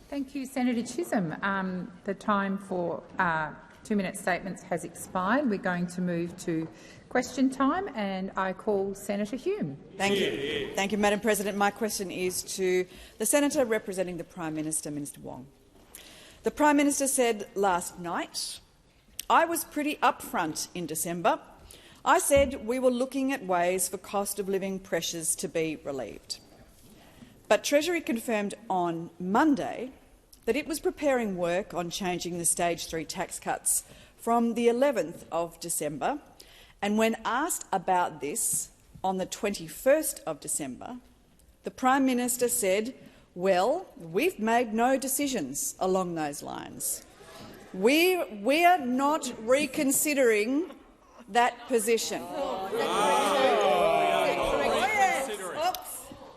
Thank you, Senator Chisholm. The time for 2-minute statements has expired. We're going to move to question time, and I call Senator Hume. Thank you. Thank you, Madam President. My question is to the Senator representing the Prime Minister, Minister Wong. The Prime Minister said last night, "I was pretty upfront in December. I said we were looking at ways for cost of living pressures to be relieved." But Treasury confirmed on Monday that it was preparing work on changing the Stage 3 tax cuts from the 11th of December, and when asked about this on the 21st of December, the Prime Minister said, "Well, we've made no decisions along those lines. We're not reconsidering that position."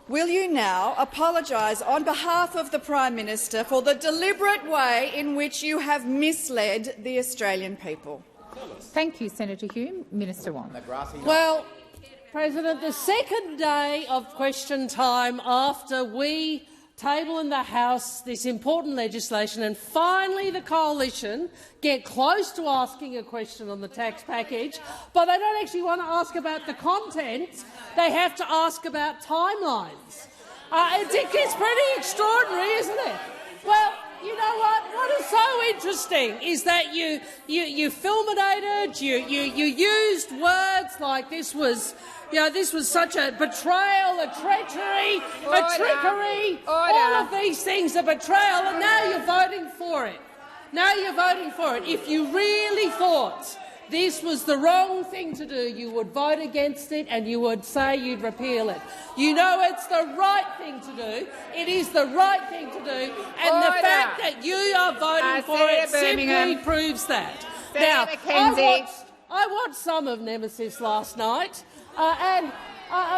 Will you now apologise on behalf of the Prime Minister for the deliberate way in which you have misled the Australian people? Thank you, Senator Hume. Minister Wong. Well, President, the second day of question time after we table in the House this important legislation and finally the coalition get close to asking a question on the tax package, but they don't actually want to ask about the content, they have to ask about timelines. It's pretty extraordinary, isn't it? Well, you know what? What is so interesting is that you fulminated, you used words like this was such a betrayal, a treachery, a trickery, all of these things, a betrayal, and now you're voting for it. Now you're voting for it. If you really thought this was the wrong thing to do, you would vote against it and you would say you'd repeal it. You know it's the right thing to do. It is the right thing to do, and the fact that you are voting for it simply proves that. Now, I watched some of Nemesis last night, and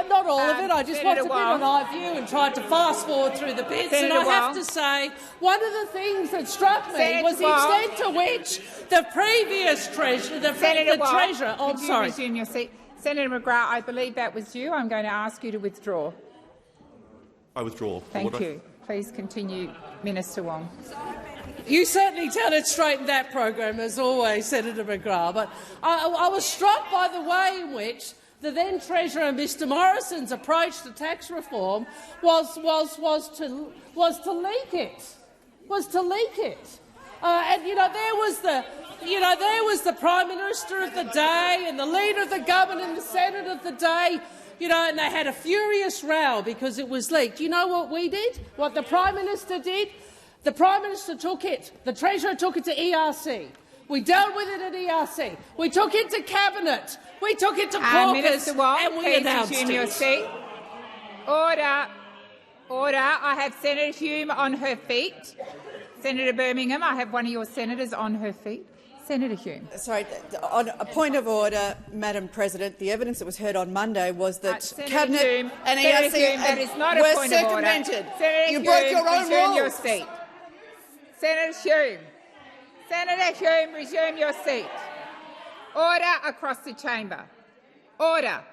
not all of it. I just watched a bit of an eye view and tried to fast-forward through the bits. And I have to say, one of the things that struck me was the extent to which the previous Treasurer, Treasurer... Oh, sorry. Resume your seat? Senator McGrath, I believe that was you. I'm going to ask you to withdraw. I withdraw. Thank you. Please continue, Minister Wong. You certainly tell it straight in that program, as always, Senator McGrath. But I was struck by the way in which the then Treasurer, Mr Morrison's approach to tax reform was to leak it. And there was the Prime Minister of the day and the Leader of the Government and the Senate of the day. And they had a furious row because it was leaked. You know what we did? What the Prime Minister did? The Prime Minister took it. The Treasurer took it to ERC. We dealt with it at ERC. We took it to Cabinet. We took it to caucus, and we announced it. Your seat. Order. I have Senator Hume on her feet. Senator Birmingham, I have one of your senators on her feet. Senator Hume. Sorry, on a point of order, Madam President, the evidence that was heard on Monday was that Cabinet Hume, and ERC were circumvented. You broke your own rules. Your seat. Senator Hume, resume your seat. Order across the chamber. Order.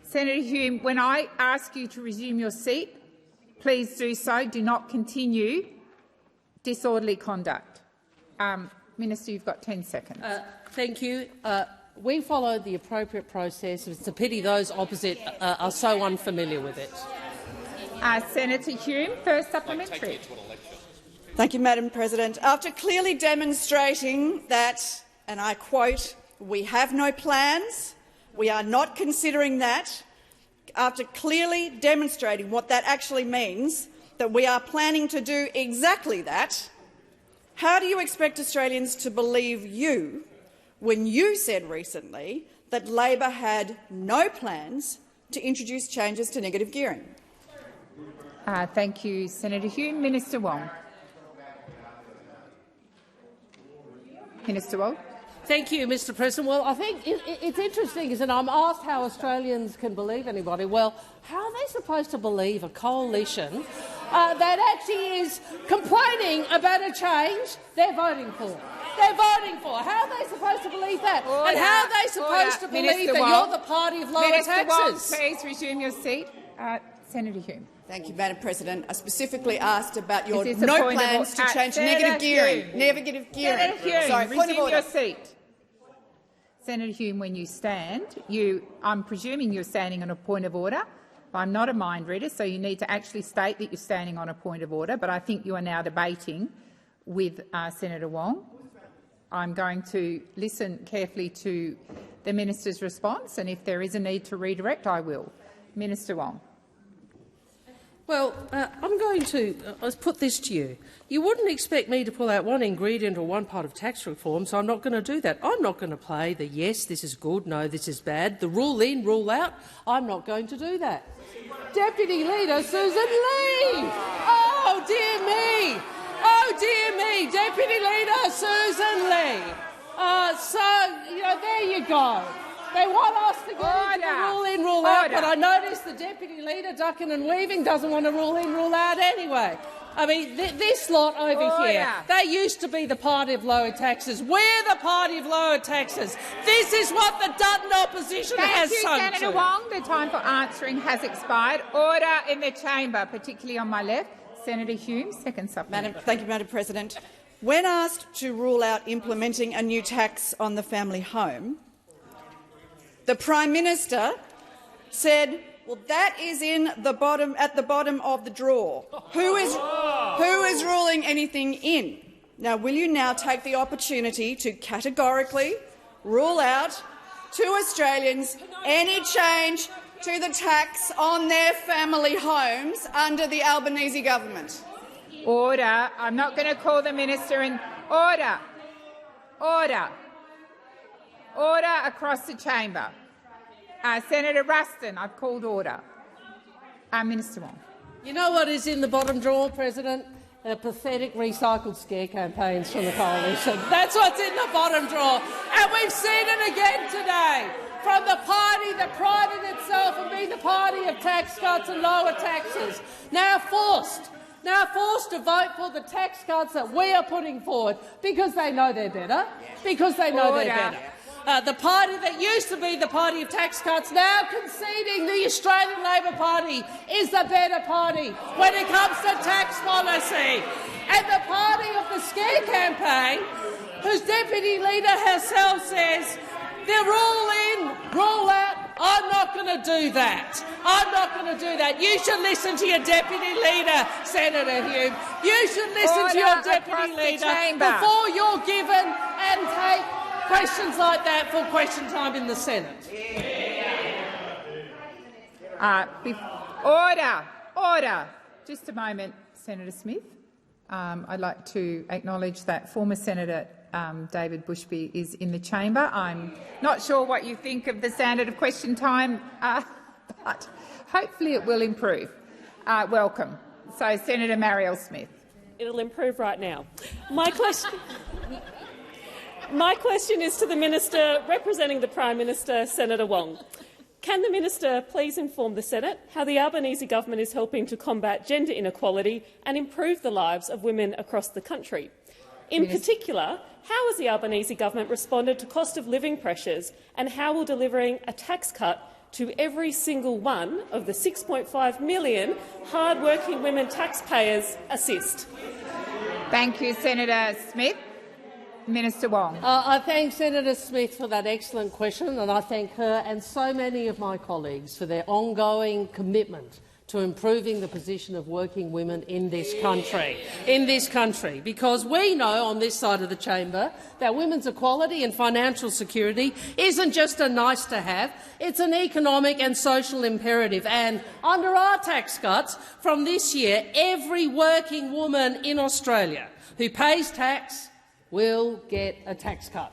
Senator Hume, when I ask you to resume your seat, please do so. Do not continue disorderly conduct. Minister, you've got 10 seconds. Thank you. We followed the appropriate process. It's a pity those opposite are so unfamiliar with it. Senator Hume, first supplementary. Thank you, Madam President. After clearly demonstrating that, and I quote, "We have no plans, we are not considering that," after clearly demonstrating what that actually means, that we are planning to do exactly that, how do you expect Australians to believe you when you said recently that Labor had no plans to introduce changes to negative gearing? Thank you, Senator Hume. Minister Wong. Minister Wong. Thank you, Mr President. Well, I think it's interesting, isn't it? I'm asked how Australians can believe anybody. Well, how are they supposed to believe a coalition that actually is complaining about a change they're voting for? How are they supposed to believe that? And how are they supposed to believe that you're the party of lower taxes? Minister Wong, please resume your seat. Senator Hume. Thank you, Madam President. I specifically asked about your Is this a no point of plans to order? change Senator negative gearing. Hume. Negative gearing. Senator Hume, Sorry, point of resume order. your seat. Senator Hume, when you stand, I'm presuming you're standing on a point of order. I'm not a mind reader, so you need to actually state that you're standing on a point of order, but I think you are now debating with Senator Wong. I'm going to listen carefully to the minister's response, and if there is a need to redirect, I will. Minister Wong. Well, I'm going to put this to you. You wouldn't expect me to pull out one ingredient or one part of tax reform, so I'm not going to do that. I'm not going to play the yes, this is good, no, this is bad, the rule in, rule out. I'm not going to do that. Deputy Leader Susan Lee! Oh, dear me! Oh, dear me! Deputy Leader Susan Lee! There you go. They want us to get into the rule in, rule out, but I notice the Deputy Leader, ducking and weaving, doesn't want to rule in, rule out anyway. I mean, this lot over here, they used to be the party of lower taxes. We're the party of lower taxes. This is what the Dutton opposition has sung to. Thank you, Senator Wong. The time for answering has expired. Order in the chamber, particularly on my left. Senator Hume, second supplementary. Thank you, Madam President. When asked to rule out implementing a new tax on the family home, the Prime Minister said, well, that is at the bottom of the drawer. Who is ruling anything in? Now, will you now take the opportunity to categorically rule out to Australians any change to the tax on their family homes under the Albanese government? Order. I'm not going to call the minister in. Order. Order. Order across the chamber. Senator Ruston, I've called order. Minister Wong. You know what is in the bottom drawer, President? Pathetic recycled scare campaigns from the coalition. That's what's in the bottom drawer. And we've seen it again today. From the party that prided itself on being the party of tax cuts and lower taxes, now forced to vote for the tax cuts that we are putting forward because they know they're better. Because they know they're better. The party that used to be the party of tax cuts now conceding the Australian Labor Party is the better party when it comes to tax policy. And the party of the scare campaign, whose deputy leader herself says, they're rule in, rule out. I'm not going to do that. I'm not going to do that. You should listen to your deputy leader, Senator Hume. You should listen to your deputy leader before you're given and take questions like that for question time in the Senate. Order. Order. Just a moment, Senator Smith. I'd like to acknowledge that former Senator David Bushby is in the chamber. I'm not sure what you think of the standard of question time, but hopefully it will improve. Welcome. So, Senator Marielle Smith. It'll improve right now. My question is to the Minister representing the Prime Minister, Senator Wong. Can the Minister please inform the Senate how the Albanese government is helping to combat gender inequality and improve the lives of women across the country? In particular, how has the Albanese government responded to cost of living pressures, and how will delivering a tax cut to every single one of the 6.5 million hard-working women taxpayers assist? Thank you, Senator Smith. Minister Wong. I thank Senator Smith for that excellent question, and I thank her and so many of my colleagues for their ongoing commitment to improving the position of working women in this country. Because we know on this side of the chamber that women's equality and financial security isn't just a nice-to-have, it's an economic and social imperative. And under our tax cuts from this year, every working woman in Australia who pays tax will get a tax cut.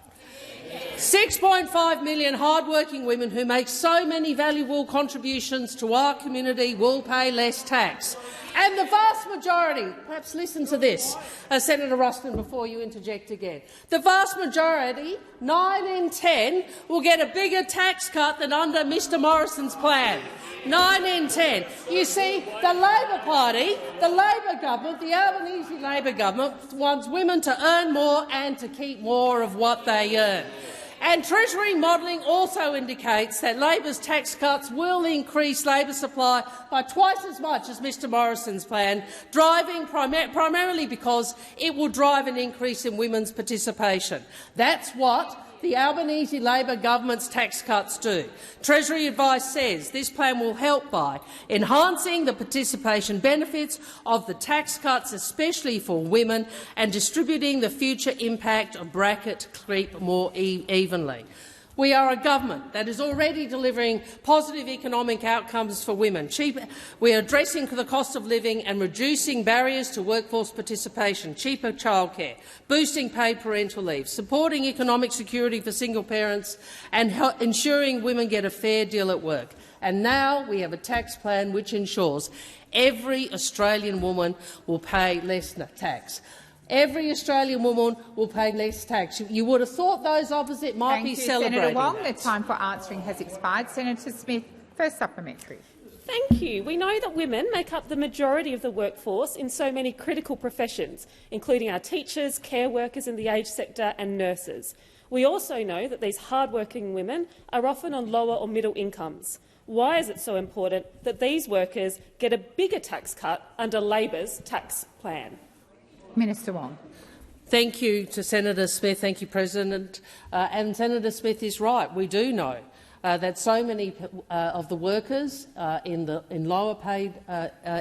6.5 million hard-working women who make so many valuable contributions to our community will pay less tax. And the vast majority, perhaps listen to this, Senator Ruston, before you interject again, the vast majority, 9 in 10, will get a bigger tax cut than under Mr Morrison's plan. 9 in 10. You see, the Labor Party, the Labor government, the Albanese Labor government wants women to earn more and to keep more of what they earn. And Treasury modelling also indicates that Labor's tax cuts will increase labour supply by twice as much as Mr Morrison's plan, driving primarily because it will drive an increase in women's participation. That's what the Albanese Labor government's tax cuts do. Treasury advice says this plan will help by enhancing the participation benefits of the tax cuts, especially for women, and distributing the future impact of bracket creep more evenly. We are a government that is already delivering positive economic outcomes for women. We are addressing the cost of living and reducing barriers to workforce participation, cheaper childcare, boosting paid parental leave, supporting economic security for single parents and ensuring women get a fair deal at work. And now we have a tax plan which ensures every Australian woman will pay less tax. Every Australian woman will pay less tax. You would have thought those opposite might be celebrating. Senator Wong, the time for answering has expired. Senator Smith, first supplementary. Thank you. We know that women make up the majority of the workforce in so many critical professions, including our teachers, care workers in the aged sector and nurses. We also know that these hard-working women are often on lower or middle incomes. Why is it so important that these workers get a bigger tax cut under Labor's tax plan? Minister Wong. Thank you to Senator Smith. Thank you, President. And Senator Smith is right. We do know that so many of the workers in lower paid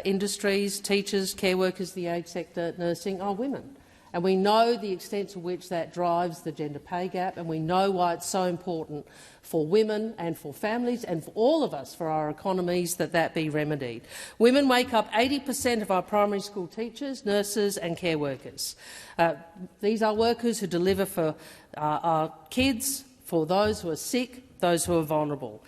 industries, teachers, care workers, the aged sector, nursing, are women. And we know the extent to which that drives the gender pay gap, and we know why it's so important for women and for families and for all of us, for our economies, that be remedied. Women make up 80% of our primary school teachers, nurses and care workers. These are workers who deliver for our kids, for those who are sick, those who are vulnerable,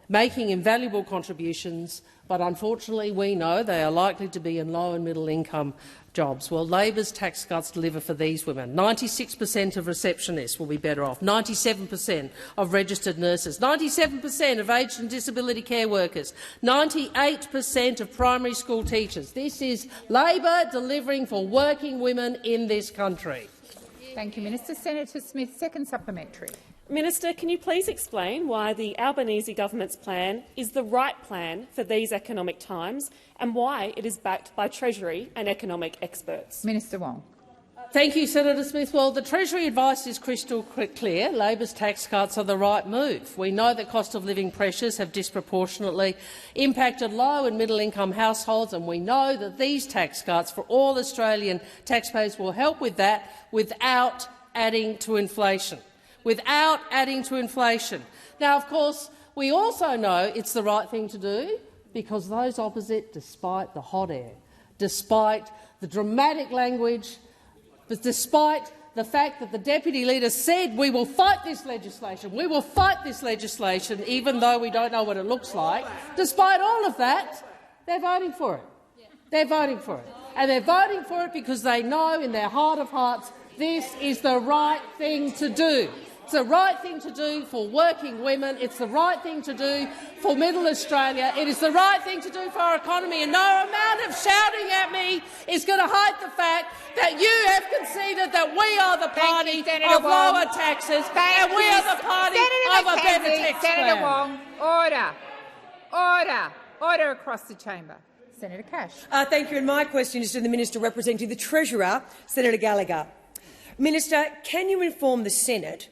making invaluable contributions, but unfortunately we know they are likely to be in low and middle income jobs. Well, Labor's tax cuts deliver for these women. 96% of receptionists will be better off, 97% of registered nurses, 97% of aged and disability care workers, 98% of primary school teachers. This is Labor delivering for working women in this country. Thank you, Minister. Senator Smith, second supplementary. Minister, can you please explain why the Albanese government's plan is the right plan for these economic times and why it is backed by Treasury and economic experts? Minister Wong. Thank you, Senator Smith. Well, the Treasury advice is crystal clear. Labor's tax cuts are the right move. We know that cost of living pressures have disproportionately impacted low and middle income households, and we know that these tax cuts for all Australian taxpayers will help with that without adding to inflation. Now, of course, we also know it's the right thing to do because those opposite, despite the hot air, despite the dramatic language, but despite the fact that the Deputy Leader said we will fight this legislation, even though we don't know what it looks like, despite all of that, they're voting for it. They're voting for it. And they're voting for it because they know in their heart of hearts this is the right thing to do. It's the right thing to do for working women. It's the right thing to do for Middle Australia. It is the right thing to do for our economy. And no amount of shouting at me is going to hide the fact that you have conceded that we are the party of lower taxes and we are the party of a better tax plan. Senator Wong, order. Order. Order across the chamber. Senator Cash. Thank you. And my question is to the Minister representing the Treasurer, Senator Gallagher. Minister, can you inform the Senate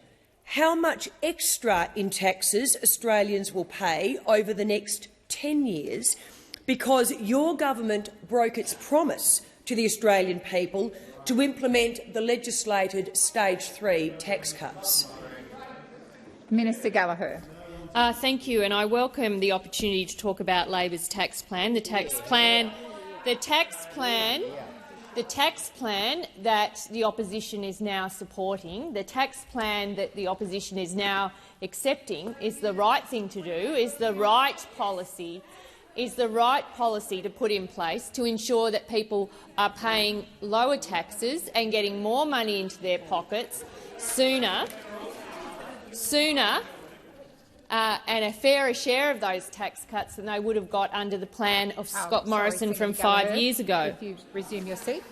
how much extra in taxes Australians will pay over the next 10 years because your government broke its promise to the Australian people to implement the legislated Stage 3 tax cuts? Minister Gallagher. Thank you, and I welcome the opportunity to talk about Labor's tax plan. The tax plan that the opposition is now supporting, the tax plan that the opposition is now accepting, is the right thing to do, is the right policy to put in place to ensure that people are paying lower taxes and getting more money into their pockets sooner, and a fairer share of those tax cuts than they would have got under the plan of Scott Morrison from 5 years ago. If you resume your seat.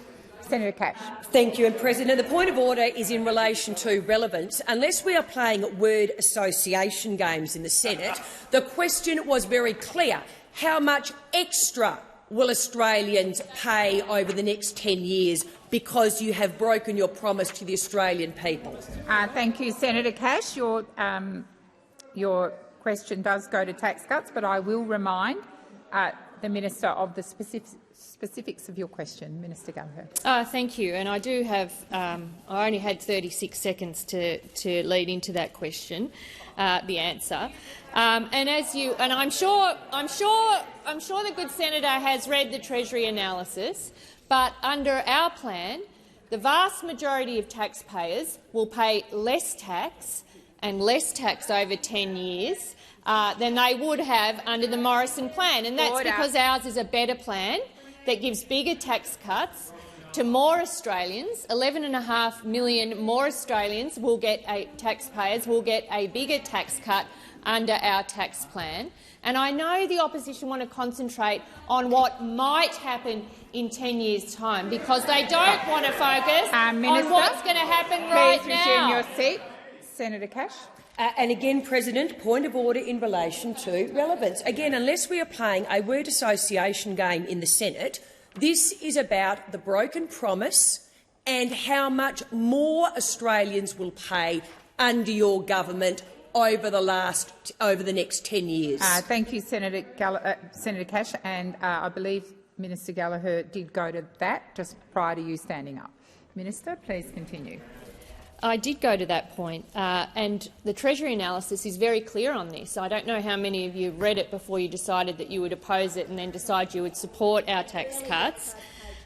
Senator Cash. Thank you, and President. The point of order is in relation to relevance. Unless we are playing word association games in the Senate, the question was very clear. How much extra will Australians pay over the next 10 years because you have broken your promise to the Australian people? Thank you, Senator Cash. Your question does go to tax cuts, but I will remind the Minister of the specifics of your question. Minister Gallagher. Thank you. And I do have I only had 36 seconds to lead into that question, the answer. And I'm sure the good senator has read the Treasury analysis, but under our plan, the vast majority of taxpayers will pay less tax and less tax over 10 years than they would have under the Morrison plan. And that's because ours is a better plan that gives bigger tax cuts to more Australians. 11.5 million more Australians will get taxpayers will get a bigger tax cut under our tax plan. And I know the opposition want to concentrate on what might happen in 10 years' time because they don't want to focus on what's going to happen right now. Please resume your seat. Senator Cash. And again, President, point of order in relation to relevance. Again, unless we are playing a word association game in the Senate, this is about the broken promise and how much more Australians will pay under your government over the next 10 years. Thank you, Senator Cash, and I believe Minister Gallagher did go to that just prior to you standing up. Minister, please continue. I did go to that point, and the Treasury analysis is very clear on this. I don't know how many of you read it before you decided that you would oppose it and then decide you would support our tax cuts.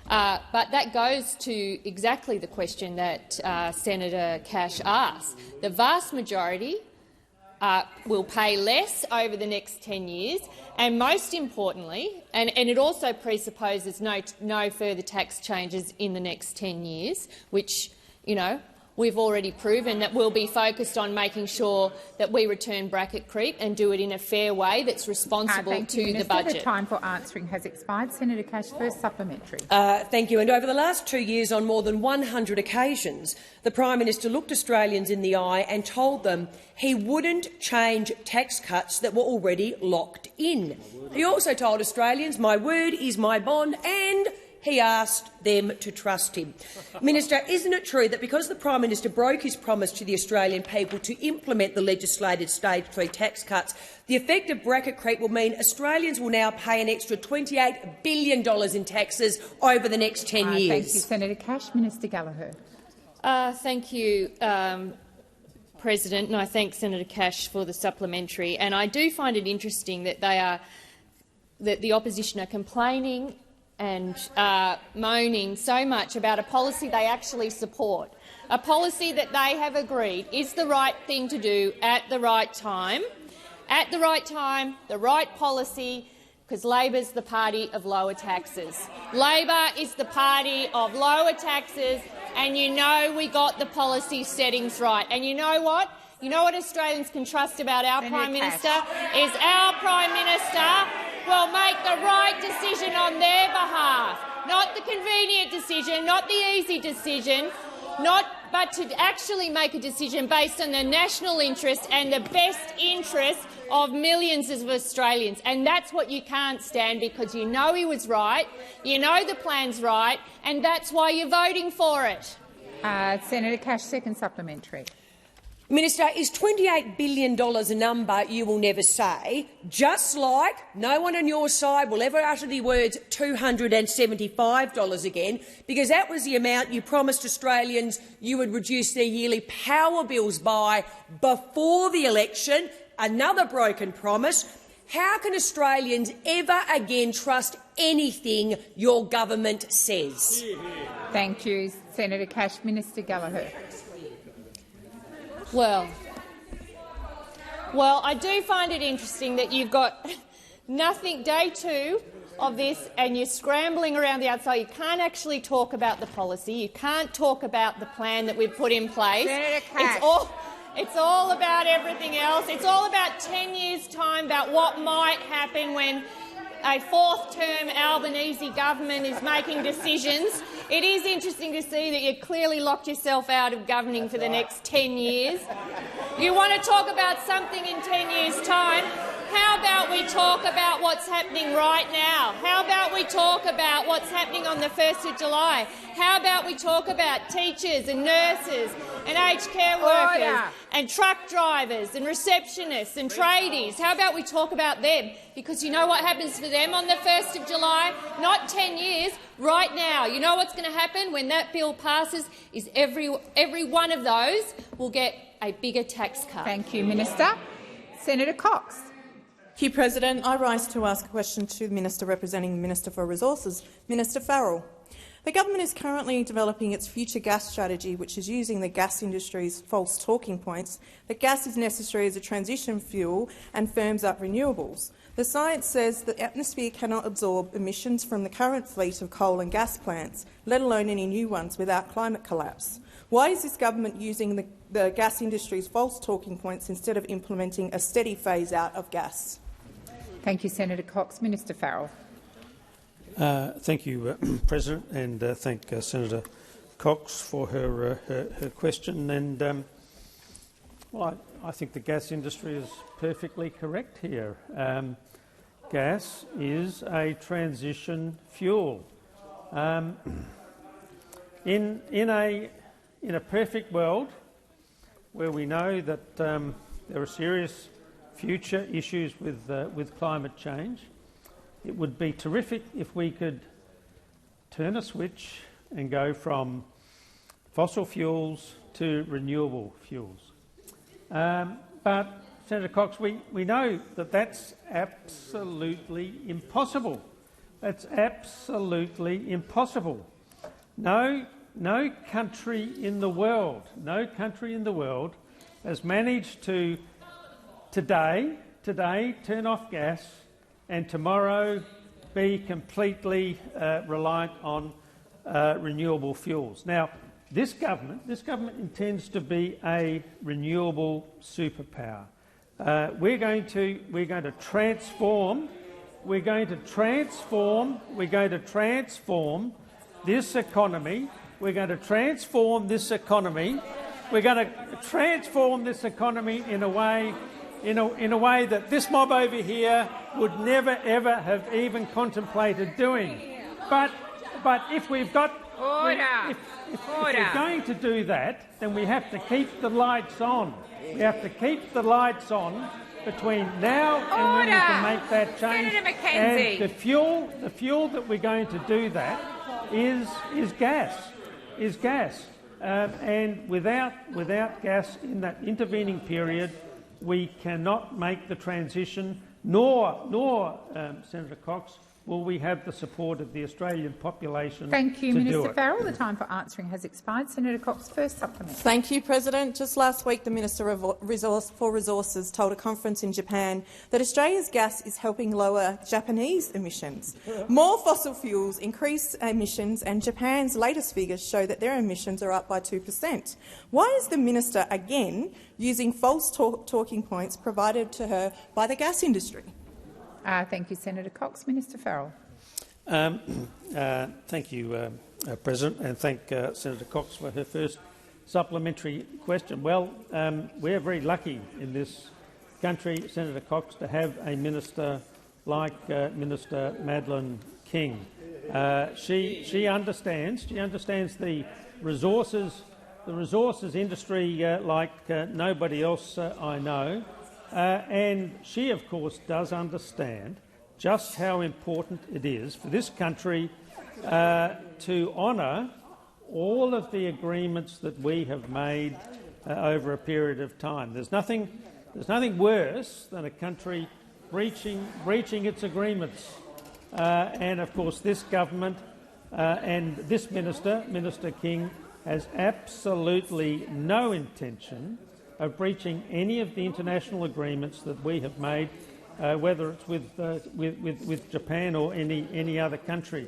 But that goes to exactly the question that Senator Cash asked. The vast majority will pay less over the next 10 years, and most importantly, and it also presupposes no further tax changes in the next 10 years, which, we've already proven that we'll be focused on making sure that we return bracket creep and do it in a fair way that's responsible to the budget. The time for answering has expired. Senator Cash, first supplementary. Thank you. And over the last 2 years, on more than 100 occasions, the Prime Minister looked Australians in the eye and told them he wouldn't change tax cuts that were already locked in. He also told Australians, "My word is my bond," and he asked them to trust him. Minister, isn't it true that because the Prime Minister broke his promise to the Australian people to implement the legislated Stage 3 tax cuts, the effect of bracket creep will mean Australians will now pay an extra $28 billion in taxes over the next 10 years? Thank you, Senator Cash. Minister Gallagher. Thank you, President, and I thank Senator Cash for the supplementary. And I do find it interesting that the opposition are complaining and moaning so much about a policy they actually support, a policy that they have agreed is the right thing to do at the right time, the right policy, because Labor's the party of lower taxes. Labor is the party of lower taxes, and we got the policy settings right. And you know what? You know what Australians can trust about our Prime Minister is our Prime Minister will make the right decision on their behalf, not the convenient decision, not the easy decision, but to actually make a decision based on the national interest and the best interest of millions of Australians. And that's what you can't stand, because he was right, the plan's right, and that's why you're voting for it. Senator Cash, second supplementary. Minister, is $28 billion a number you will never say, just like no one on your side will ever utter the words $275 again, because that was the amount you promised Australians you would reduce their yearly power bills by before the election? Another broken promise. How can Australians ever again trust anything your government says? Thank you, Senator Cash. Minister Gallagher. Well, I do find it interesting that you've got nothing, day 2 of this, and you're scrambling around the outside. You can't actually talk about the policy. You can't talk about the plan that we've put in place. Senator Cash. It's all about everything else. It's all about 10 years' time, about what might happen when a fourth-term Albanese government is making decisions. It is interesting to see that you clearly locked yourself out of governing for the next 10 years. You want to talk about something in 10 years' time? How about we talk about what's happening right now? How about we talk about what's happening on the 1st of July? How about we talk about teachers and nurses and aged care workers and truck drivers and receptionists and tradies? How about we talk about them? Because you know what happens for them on the 1st of July? Not 10 years, right now. You know what's going to happen when that bill passes is every one of those will get a bigger tax cut. Thank you, Minister. Senator Cox. Thank you, President. I rise to ask a question to the Minister representing the Minister for Resources, Minister Farrell. The government is currently developing its future gas strategy, which is using the gas industry's false talking points that gas is necessary as a transition fuel and firms up renewables. The science says the atmosphere cannot absorb emissions from the current fleet of coal and gas plants, let alone any new ones, without climate collapse. Why is this government using the gas industry's false talking points instead of implementing a steady phase-out of gas? Thank you, Senator Cox. Minister Farrell. Thank you, President, and thank Senator Cox for her question. And well, I think the gas industry is perfectly correct here. Gas is a transition fuel. In a perfect world, where we know that there are serious future issues with climate change, it would be terrific if we could turn a switch and go from fossil fuels to renewable fuels. But, Senator Cox, we know that that's absolutely impossible. That's absolutely impossible. No country in the world has managed to today turn off gas and tomorrow be completely reliant on renewable fuels. Now, this government intends to be a renewable superpower. We're going to transform this economy. We're going to transform this economy. We're going to transform this economy in a way that this mob over here would never ever have even contemplated doing. But if we've got if we're going to do that, then we have to keep the lights on. We have to keep the lights on between now and when we can make that change. Senator McKenzie. And the fuel that we're going to do that is gas. And without gas in that intervening period, we cannot make the transition, nor Senator Cox, will we have the support of the Australian population. Thank you, to Minister do it. Farrell. The time for answering has expired. Senator Cox, first supplement. Thank you, President. Just last week, the Minister for Resources told a conference in Japan that Australia's gas is helping lower Japanese emissions. More fossil fuels increase emissions, and Japan's latest figures show that their emissions are up by 2%. Why is the Minister again using false talking points provided to her by the gas industry? Thank you, Senator Cox. Minister Farrell. Thank you, President, and thank Senator Cox for her first supplementary question. Well, we're very lucky in this country, Senator Cox, to have a minister like Minister Madeleine King. She understands the resources industry like nobody else I know. And she, of course, does understand just how important it is for this country to honour all of the agreements that we have made over a period of time. There's nothing worse than a country breaching its agreements. And, of course, this government and this Minister, Minister King, has absolutely no intention of breaching any of the international agreements that we have made, whether it's with Japan or any other country.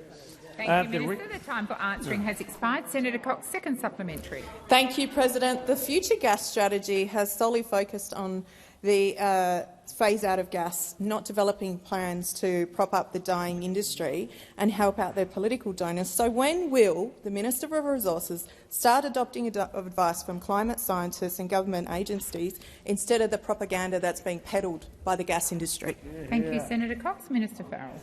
Thank you, Minister. The time for answering has expired. Senator Cox, second supplementary. Thank you, President. The future gas strategy has solely focused on the phase out of gas, not developing plans to prop up the dying industry and help out their political donors. So when will the Minister for Resources start adopting advice from climate scientists and government agencies instead of the propaganda that's being peddled by the gas industry? Thank you, Senator Cox. Minister Farrell.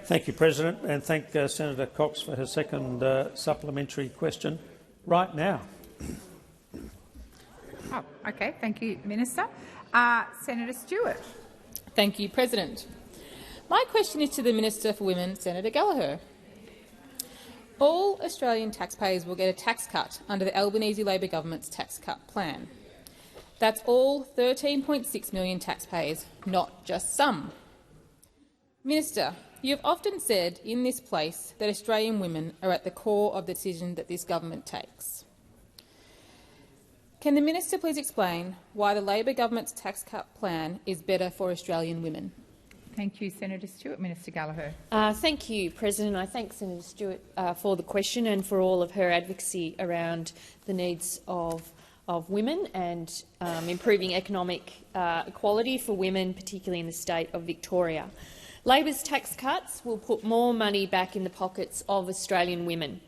Thank you, President, and thank Senator Cox for her second supplementary question right now. Oh, okay. Thank you, Minister. Senator Stewart. Thank you, President. My question is to the Minister for Women, Senator Gallagher. All Australian taxpayers will get a tax cut under the Albanese Labor government's tax cut plan. That's all 13.6 million taxpayers, not just some. Minister, you have often said in this place that Australian women are at the core of the decision that this government takes. Can the Minister please explain why the Labor government's tax cut plan is better for Australian women? Thank you, Senator Stewart. Minister Gallagher. Thank you, President. I thank Senator Stewart for the question and for all of her advocacy around the needs of women and improving economic equality for women, particularly in the state of Victoria. Labor's tax cuts will put more money back in the pockets of Australian women.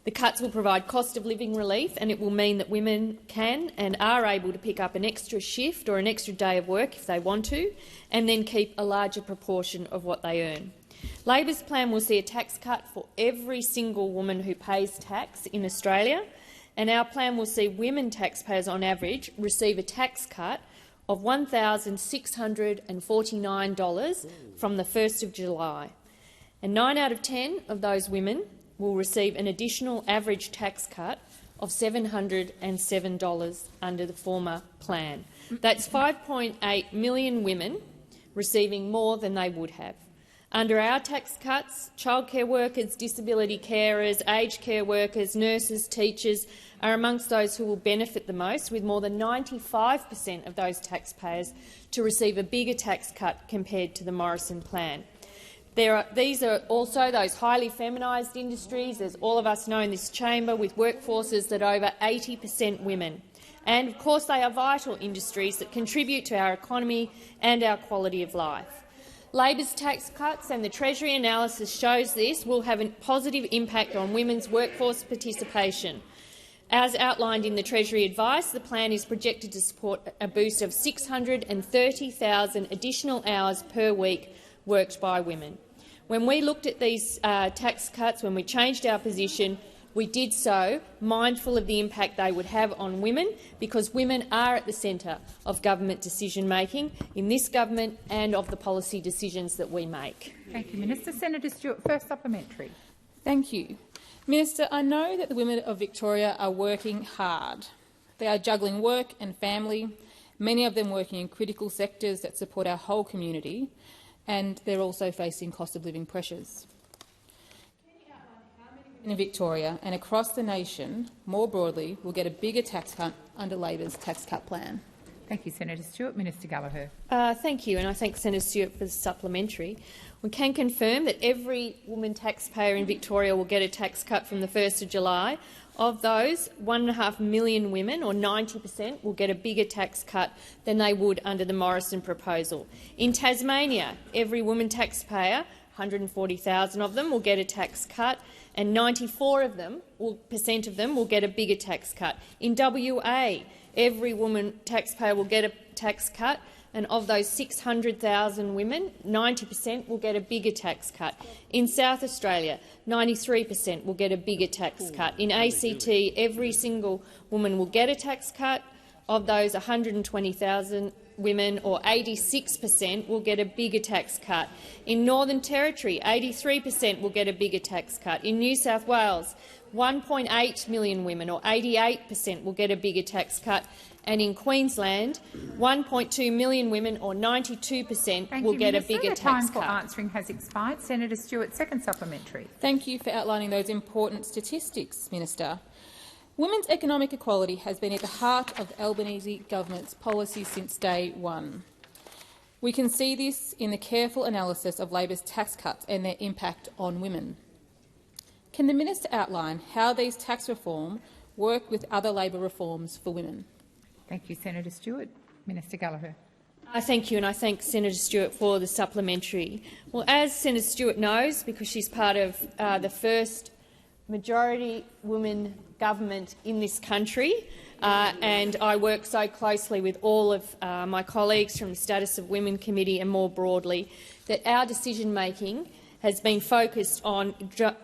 The cuts will provide cost of living relief, and it will mean that women can and are able to pick up an extra shift or an extra day of work if they want to, and then keep a larger proportion of what they earn. Labor's plan will see a tax cut for every single woman who pays tax in Australia, and our plan will see women taxpayers on average receive a tax cut of $1,649 from the 1st of July. And 9 out of 10 of those women will receive an additional average tax cut of $707 under the former plan. That's 5.8 million women receiving more than they would have. Under our tax cuts, childcare workers, disability carers, aged care workers, nurses, teachers are amongst those who will benefit the most, with more than 95% of those taxpayers to receive a bigger tax cut compared to the Morrison plan. These are also those highly feminised industries, as all of us know in this chamber, with workforces that are over 80% women. And, of course, they are vital industries that contribute to our economy and our quality of life. Labor's tax cuts, and the Treasury analysis shows this, will have a positive impact on women's workforce participation. As outlined in the Treasury advice, the plan is projected to support a boost of 630,000 additional hours per week worked by women. When we looked at these tax cuts, when we changed our position, we did so mindful of the impact they would have on women, because women are at the centre of government decision-making in this government and of the policy decisions that we make. Thank you, Minister. Senator Stewart, first supplementary. Thank you. Minister, I know that the women of Victoria are working hard. They are juggling work and family, many of them working in critical sectors that support our whole community, and they're also facing cost of living pressures. In Victoria and across the nation, more broadly, will get a bigger tax cut under Labor's tax cut plan. Thank you, Senator Stewart. Minister Gallagher. Thank you, and I thank Senator Stewart for the supplementary. We can confirm that every woman taxpayer in Victoria will get a tax cut from the 1st of July. Of those, 1.5 million women, or 90%, will get a bigger tax cut than they would under the Morrison proposal. In Tasmania, every woman taxpayer, 140,000 of them, will get a tax cut, and 94% of them will get a bigger tax cut. In WA, every woman taxpayer will get a tax cut, and of those 600,000 women, 90% will get a bigger tax cut. In South Australia, 93% will get a bigger tax cut. In ACT, every single woman will get a tax cut. Of those 120,000 women, or 86%, will get a bigger tax cut. In Northern Territory, 83% will get a bigger tax cut. In New South Wales, 1.8 million women, or 88%, will get a bigger tax cut. And in Queensland, 1.2 million women, or 92%, will get a bigger tax cut. The time for answering has expired. Senator Stewart, second supplementary. Thank you for outlining those important statistics, Minister. Women's economic equality has been at the heart of the Albanese government's policy since day one. We can see this in the careful analysis of Labor's tax cuts and their impact on women. Can the minister outline how these tax reform work with other Labor reforms for women? Thank you, Senator Stewart. Minister Gallagher. Thank you, and I thank Senator Stewart for the supplementary. Well, as Senator Stewart knows, because she's part of the first majority woman government in this country, and I work so closely with all of my colleagues from the Status of Women Committee and more broadly, that our decision-making has been focused on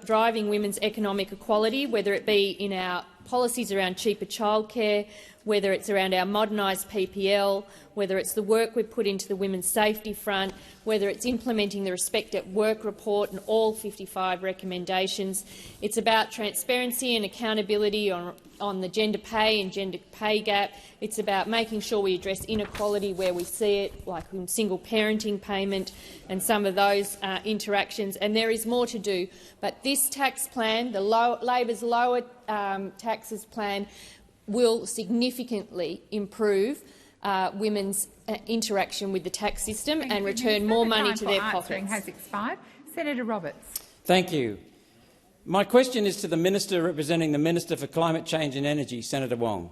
driving women's economic equality, whether it be in our policies around cheaper childcare, whether it's around our modernised PPL, whether it's the work we've put into the women's safety front, whether it's implementing the Respect at Work report and all 55 recommendations. It's about transparency and accountability on the gender pay and gender pay gap. It's about making sure we address inequality where we see it, like in single parenting payment and some of those interactions. And there is more to do. But this tax plan, the Labor's lower taxes plan, will significantly improve women's interaction with the tax system and return more money to their pockets. Has expired. Senator Roberts. Thank you. My question is to the Minister representing the Minister for Climate Change and Energy, Senator Wong.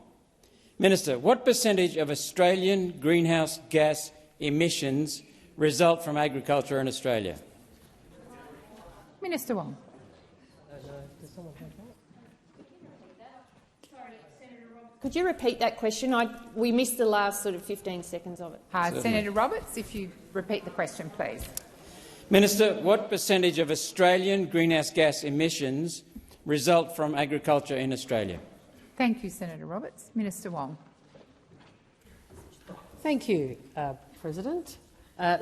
Minister, what percentage of Australian greenhouse gas emissions result from agriculture in Australia? Minister Wong. Could you repeat that question? We missed the last sort of 15 seconds of it. Senator Roberts, if you repeat the question, please. Minister, what percentage of Australian greenhouse gas emissions result from agriculture in Australia? Thank you, Senator Roberts. Minister Wong. Thank you, President.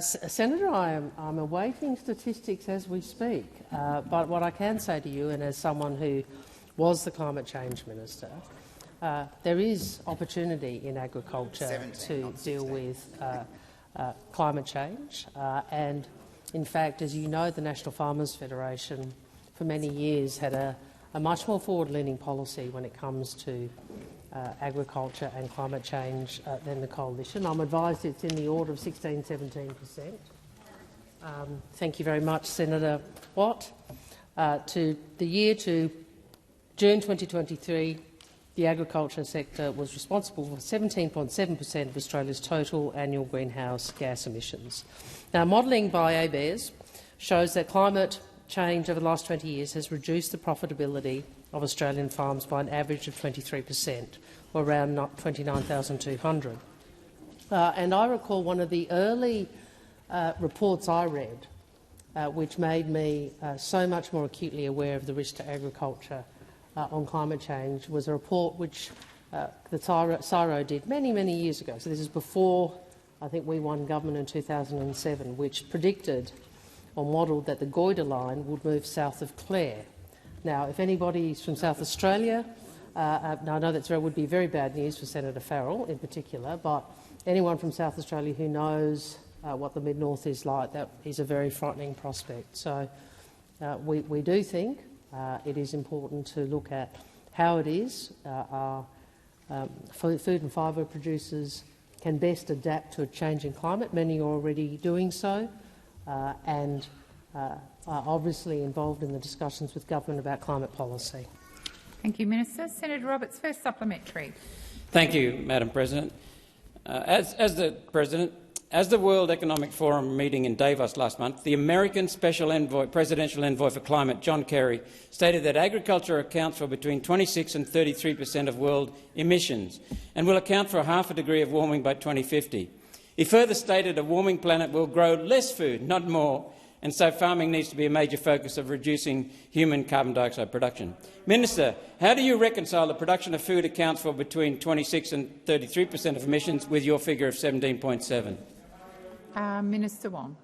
Senator, I'm awaiting statistics as we speak, but what I can say to you, and as someone who was the Climate Change Minister, there is opportunity in agriculture to deal with climate change. And, in fact, as you know, the National Farmers Federation for many years had a much more forward-leaning policy when it comes to agriculture and climate change than the Coalition. I'm advised it's in the order of 16–17%. Thank you very much, Senator Watt. To the year to June 2023, the agriculture sector was responsible for 17.7% of Australia's total annual greenhouse gas emissions. Now, modelling by ABARES shows that climate change over the last 20 years has reduced the profitability of Australian farms by an average of 23%, or around 29,200. And I recall one of the early reports I read, which made me so much more acutely aware of the risk to agriculture on climate change, was a report which the CSIRO did many, many years ago. So this is before, I think, we won government in 2007, which predicted or modelled that the Goyder line would move south of Clare. Now, if anybody's from South Australia, now I know that would be very bad news for Senator Farrell in particular, but anyone from South Australia who knows what the mid-north is like, that is a very frightening prospect. So we do think it is important to look at how it is our food and fibre producers can best adapt to a changing climate. Many are already doing so, and are obviously involved in the discussions with government about climate policy. Thank you, Minister. Senator Roberts, first supplementary. Thank you, Madam President. As the World Economic Forum meeting in Davos last month, the American Presidential Envoy for Climate, John Kerry, stated that agriculture accounts for between 26 and 33% of world emissions and will account for half a degree of warming by 2050. He further stated a warming planet will grow less food, not more, and so farming needs to be a major focus of reducing human carbon dioxide production. Minister, how do you reconcile the production of food accounts for between 26 and 33% of emissions with your figure of 17.7? Minister Wong.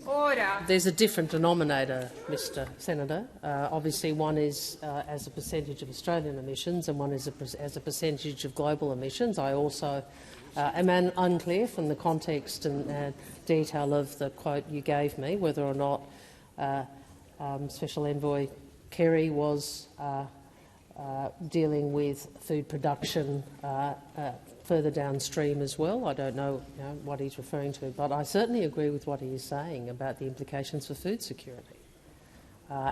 Order. There's a different denominator, Mr Senator. Obviously, one is as a percentage of Australian emissions and one is as a percentage of global emissions. I also am unclear from the context and detail of the quote you gave me whether or not Special Envoy Kerry was dealing with food production further downstream as well. I don't know, what he's referring to, but I certainly agree with what he is saying about the implications for food security.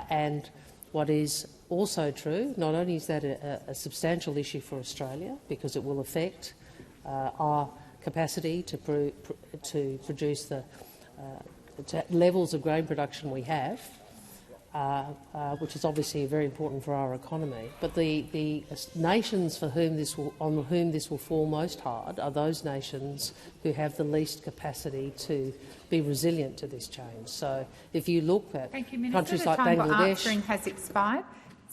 And what is also true, not only is that a substantial issue for Australia because it will affect our capacity to produce the levels of grain production we have, which is obviously very important for our economy. But the nations on whom this will fall most hard are those nations who have the least capacity to be resilient to this change. So if you look at countries like Bangladesh— the time for answering has expired.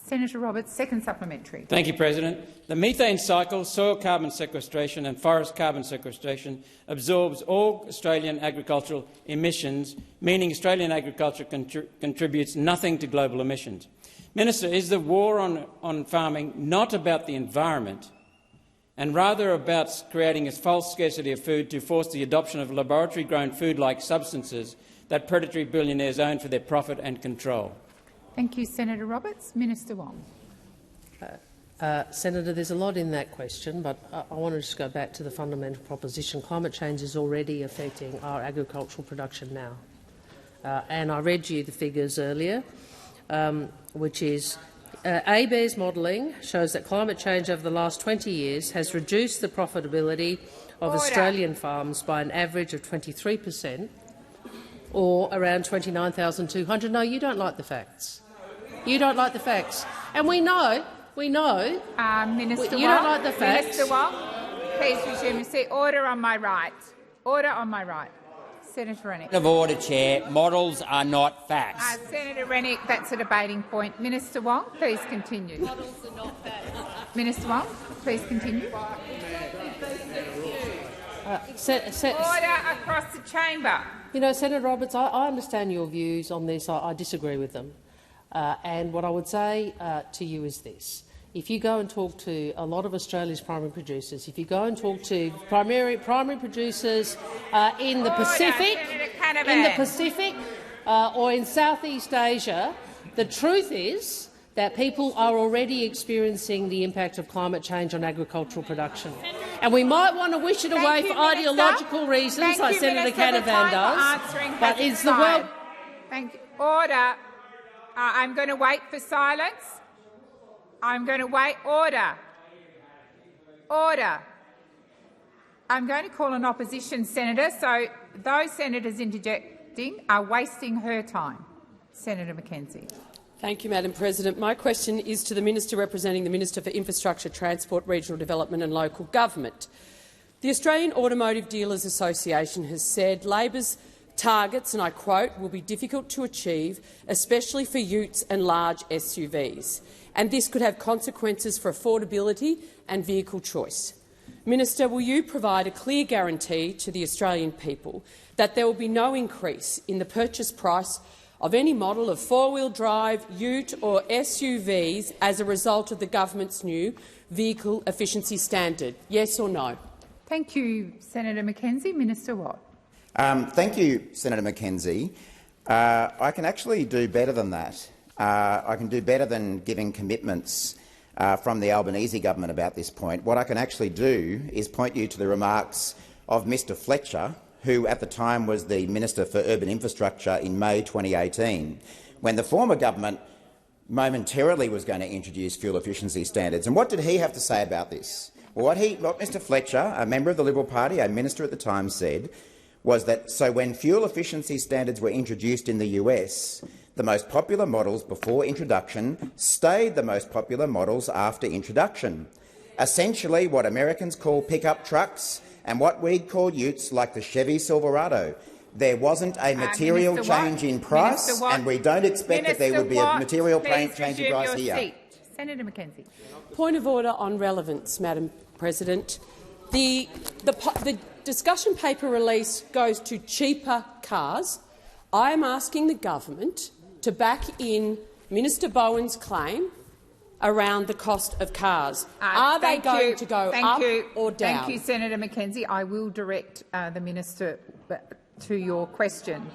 Senator Roberts, second supplementary. Thank you, President. The methane cycle, soil carbon sequestration and forest carbon sequestration absorbs all Australian agricultural emissions, meaning Australian agriculture contributes nothing to global emissions. Minister, is the war on farming not about the environment and rather about creating a false scarcity of food to force the adoption of laboratory-grown food-like substances that predatory billionaires own for their profit and control? Thank you, Senator Roberts. Minister Wong. Senator, there's a lot in that question, but I want to just go back to the fundamental proposition. Climate change is already affecting our agricultural production now. And I read you the figures earlier, which is ABARES modelling shows that climate change over the last 20 years has reduced the profitability of Australian farms by an average of 23%, or around 29,200. No, you don't like the facts. You don't like the facts. And we know, Minister you Wong, don't like the facts. Minister Wong, please resume your seat. Order on my right. Order on my right. Senator Rennick. Of order, Chair. Models are not facts. Senator Rennick, that's a debating point. Minister Wong, please continue. Models are not facts. Minister Wong, please continue. Order across the chamber. You know, Senator Roberts, I understand your views on this. I disagree with them. And what I would say to you is this. If you go and talk to a lot of Australia's primary producers, if you go and talk to primary producers in the Pacific, or in Southeast Asia, the truth is that people are already experiencing the impact of climate change on agricultural production. And we might want to wish it away for ideological reasons, like Senator Canavan does, but it's the world. Thank you. Order. I'm going to wait for silence. I'm going to wait. Order. Order. I'm going to call an opposition senator, so those senators interjecting are wasting her time. Senator Mackenzie. Thank you, Madam President. My question is to the Minister representing the Minister for Infrastructure, Transport, Regional Development and Local Government. The Australian Automotive Dealers Association has said Labor's targets, and I quote, will be difficult to achieve, especially for utes and large SUVs, and this could have consequences for affordability and vehicle choice. Minister, will you provide a clear guarantee to the Australian people that there will be no increase in the purchase price of any model of four-wheel drive, ute or SUVs as a result of the government's new vehicle efficiency standard? Yes or no? Thank you, Senator Mackenzie. Minister Watt. Thank you, Senator Mackenzie. I can actually do better than that. I can do better than giving commitments from the Albanese government about this point. What I can actually do is point you to the remarks of Mr Fletcher, who at the time was the Minister for Urban Infrastructure in May 2018, when the former government momentarily was going to introduce fuel efficiency standards. And what did he have to say about this? Well, what Mr Fletcher, a member of the Liberal Party, a minister at the time, said was that so when fuel efficiency standards were introduced in the US, the most popular models before introduction stayed the most popular models after introduction. Essentially what Americans call pickup trucks and what we'd call utes like the Chevy Silverado. There wasn't a material change in price, and we don't expect that there would be a material change in price here. Senator Mackenzie. Point of order on relevance, Madam President. The discussion paper release goes to cheaper cars. I am asking the government to back in Minister Bowen's claim around the cost of cars. Are they going to go up or down? Thank you, Senator Mackenzie. I will direct the minister to your question.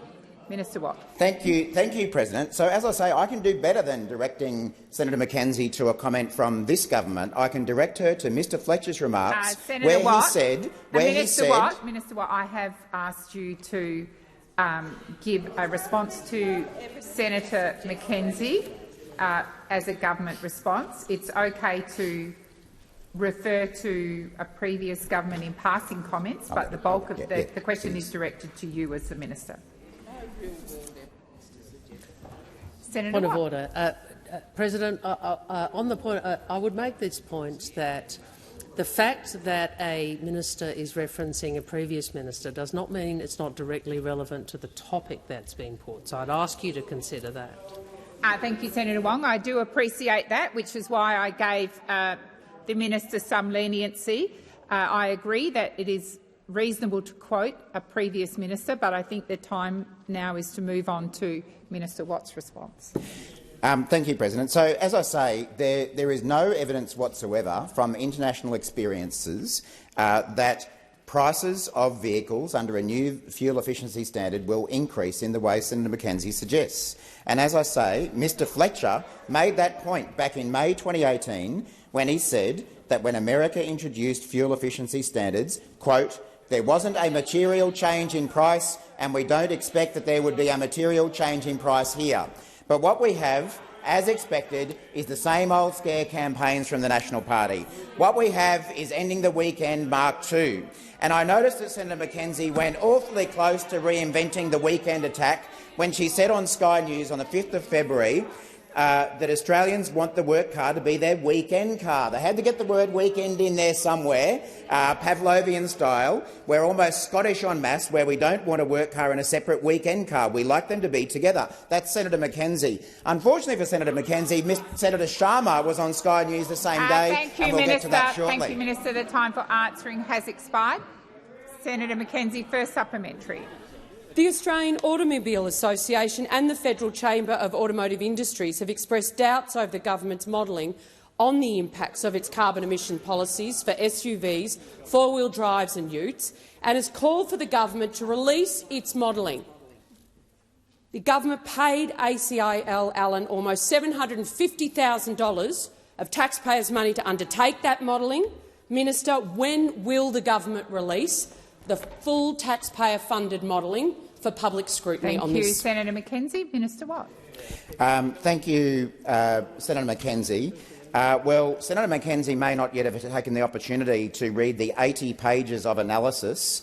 Minister Watt. Thank you, President. So, as I say, I can do better than directing Senator Mackenzie to a comment from this government. I can direct her to Mr Fletcher's remarks, Senator Watt, Minister Watt, I have asked you to give a response to Senator Mackenzie as a government response. It's okay to refer to a previous government in passing comments, but the bulk of the question is directed to you as the minister. Senator Point of Watt. order. President, on the point, I would make this point that the fact that a minister is referencing a previous minister does not mean it's not directly relevant to the topic that's been put. So I'd ask you to consider that. Thank you, Senator Wong. I do appreciate that, which is why I gave the minister some leniency. I agree that it is reasonable to quote a previous minister, but I think the time now is to move on to Minister Watt's response. Thank you, President. So, as I say, there is no evidence whatsoever from international experiences that prices of vehicles under a new fuel efficiency standard will increase in the way Senator McKenzie suggests. And as I say, Mr Fletcher made that point back in May 2018 when he said that when America introduced fuel efficiency standards, quote, there wasn't a material change in price and we don't expect that there would be a material change in price here. But what we have, as expected, is the same old scare campaigns from the National Party. What we have is ending the weekend Mark II. And I noticed that Senator McKenzie went awfully close to reinventing the weekend attack when she said on Sky News on the 5th of February that Australians want the work car to be their weekend car. They had to get the word weekend in there somewhere, Pavlovian style. We're almost Scottish en masse, where we don't want a work car and a separate weekend car. We like them to be together. That's Senator McKenzie. Unfortunately for Senator McKenzie, Senator Sharma was on Sky News the same day, Thank you, and we'll Minister. get to that shortly. Thank you, Minister. The time for answering has expired. Senator McKenzie, first supplementary. The Australian Automobile Association and the Federal Chamber of Automotive Industries have expressed doubts over the government's modelling on the impacts of its carbon emission policies for SUVs, four-wheel drives and utes, and has called for the government to release its modelling. The government paid ACIL Allen almost $750,000 of taxpayers' money to undertake that modelling. Minister, when will the government release the full taxpayer-funded modelling for public scrutiny on this? Thank you, Senator McKenzie. Minister Watt. Thank you, Senator McKenzie. Well, Senator McKenzie may not yet have taken the opportunity to read the 80 pages of analysis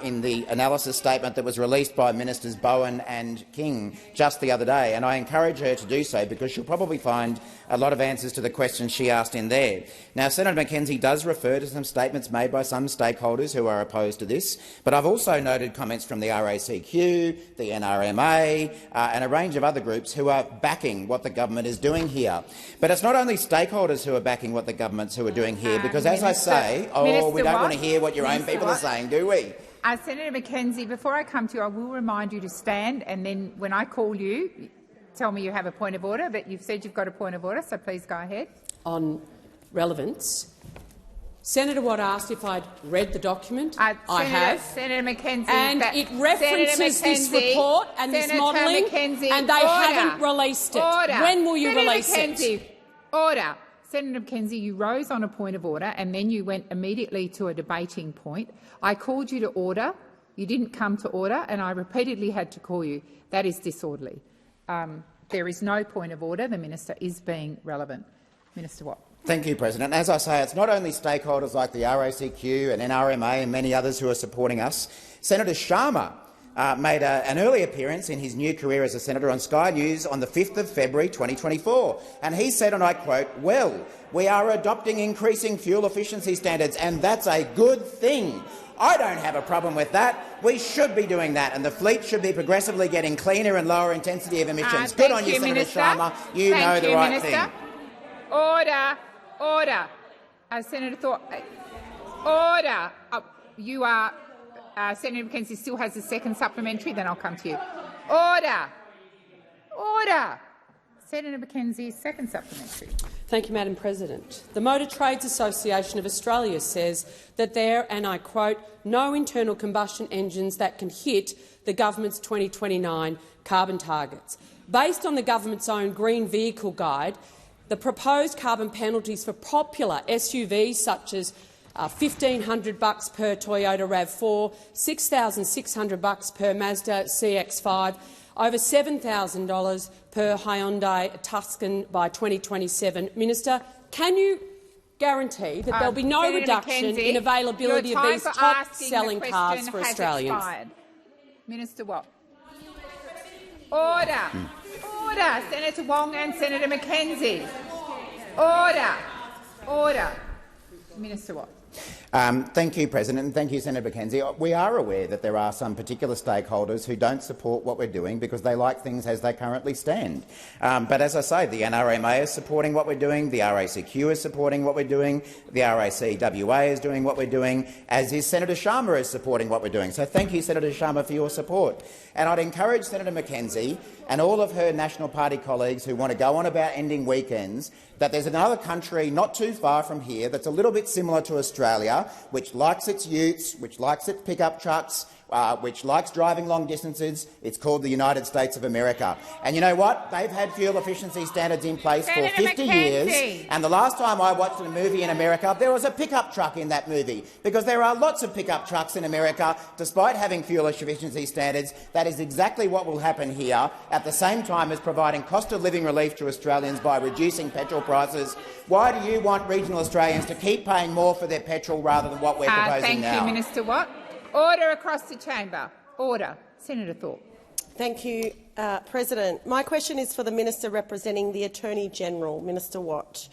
in the analysis statement that was released by Ministers Bowen and King just the other day, and I encourage her to do so because she'll probably find a lot of answers to the questions she asked in there. Now, Senator McKenzie does refer to some statements made by some stakeholders who are opposed to this, but I've also noted comments from the RACQ, the NRMA and a range of other groups who are backing what the government is doing here. But it's not only stakeholders who are backing what the government's who are doing here, because as I say, we don't want to hear what your own people are saying, do we? Senator McKenzie, before I come to you, I will remind you to stand, and then when I call you, tell me you have a point of order, but you've said you've got a point of order, so please go ahead. On relevance, Senator Watt asked if I'd read the document. I have. Senator McKenzie. And it references this report and this modelling, and they haven't released it. Order. When will you Senator release McKenzie, it? Order. Senator McKenzie, you rose on a point of order and then you went immediately to a debating point. I called you to order. You didn't come to order, and I repeatedly had to call you. That is disorderly. There is no point of order. The minister is being relevant. Minister Watt. Thank you, President. As I say, it's not only stakeholders like the RACQ and NRMA and many others who are supporting us. Senator Sharma made an early appearance in his new career as a senator on Sky News on the 5th of February 2024, and he said, and I quote, "Well, we are adopting increasing fuel efficiency standards, and that's a good thing. I don't have a problem with that. We should be doing that, and the fleet should be progressively getting cleaner and lower intensity of emissions." Good on you, Senator Sharma. You know the right thing. Order. Order. Senator Thorpe. Order. You are. Senator McKenzie still has a second supplementary. Then I'll come to you. Order. Order. Senator McKenzie, second supplementary. Thank you, Madam President. The Motor Trades Association of Australia says that there, and I quote, no internal combustion engines that can hit the government's 2029 carbon targets. Based on the government's own Green Vehicle Guide, the proposed carbon penalties for popular SUVs such as $1,500 per Toyota RAV4, $6,600 per Mazda CX-5, over $7,000 per Hyundai Tucson by 2027. Minister, can you guarantee that there'll be no Senator reduction McKenzie, in availability your of time these for top-selling asking the cars question for has Australians? expired. Minister Watt. Order. Order. Senator Wong and Senator McKenzie. Order. Order. Minister Watt. Thank you, President, and thank you, Senator McKenzie. We are aware that there are some particular stakeholders who don't support what we're doing because they like things as they currently stand. But as I say, the NRMA is supporting what we're doing, the RACQ is supporting what we're doing, the RACWA is doing what we're doing, as is Senator Sharma is supporting what we're doing. So thank you, Senator Sharma, for your support. And I'd encourage Senator McKenzie and all of her National Party colleagues who want to go on about ending weekends that there's another country not too far from here that's a little bit similar to Australia, which likes its utes, which likes its pickup trucks, which likes driving long distances. It's called the United States of America. And you know what? They've had fuel efficiency standards in place for 50 years. And the last time I watched a movie in America, there was a pickup truck in that movie, because there are lots of pickup trucks in America, despite having fuel efficiency standards. That is exactly what will happen here, at the same time as providing cost-of-living relief to Australians by reducing petrol prices. Why do you want regional Australians to keep paying more for their petrol rather than what we're proposing now? Thank you, Minister Watt. Order across the chamber. Order. Senator Thorpe. Thank you, President. My question is for the Minister representing the Attorney-General, Minister Watt.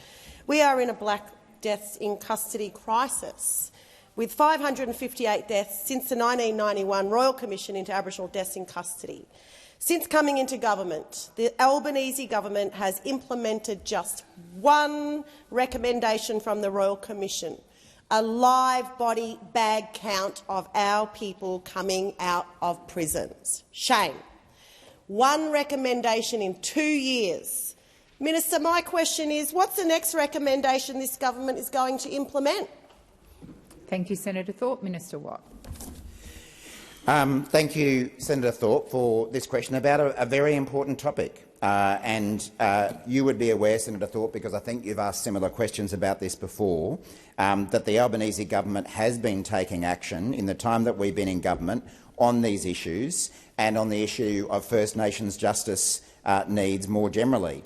We are in a black deaths in custody crisis, with 558 deaths since the 1991 Royal Commission into Aboriginal deaths in custody. Since coming into government, the Albanese government has implemented just one recommendation from the Royal Commission: a live body bag count of our people coming out of prisons. Shame. One recommendation in 2 years. Minister, my question is, what's the next recommendation this government is going to implement? Thank you, Senator Thorpe. Minister Watt. Thank you, Senator Thorpe, for this question about a very important topic. You would be aware, Senator Thorpe, because I think you've asked similar questions about this before, that the Albanese government has been taking action in the time that we've been in government on these issues and on the issue of First Nations justice needs more generally.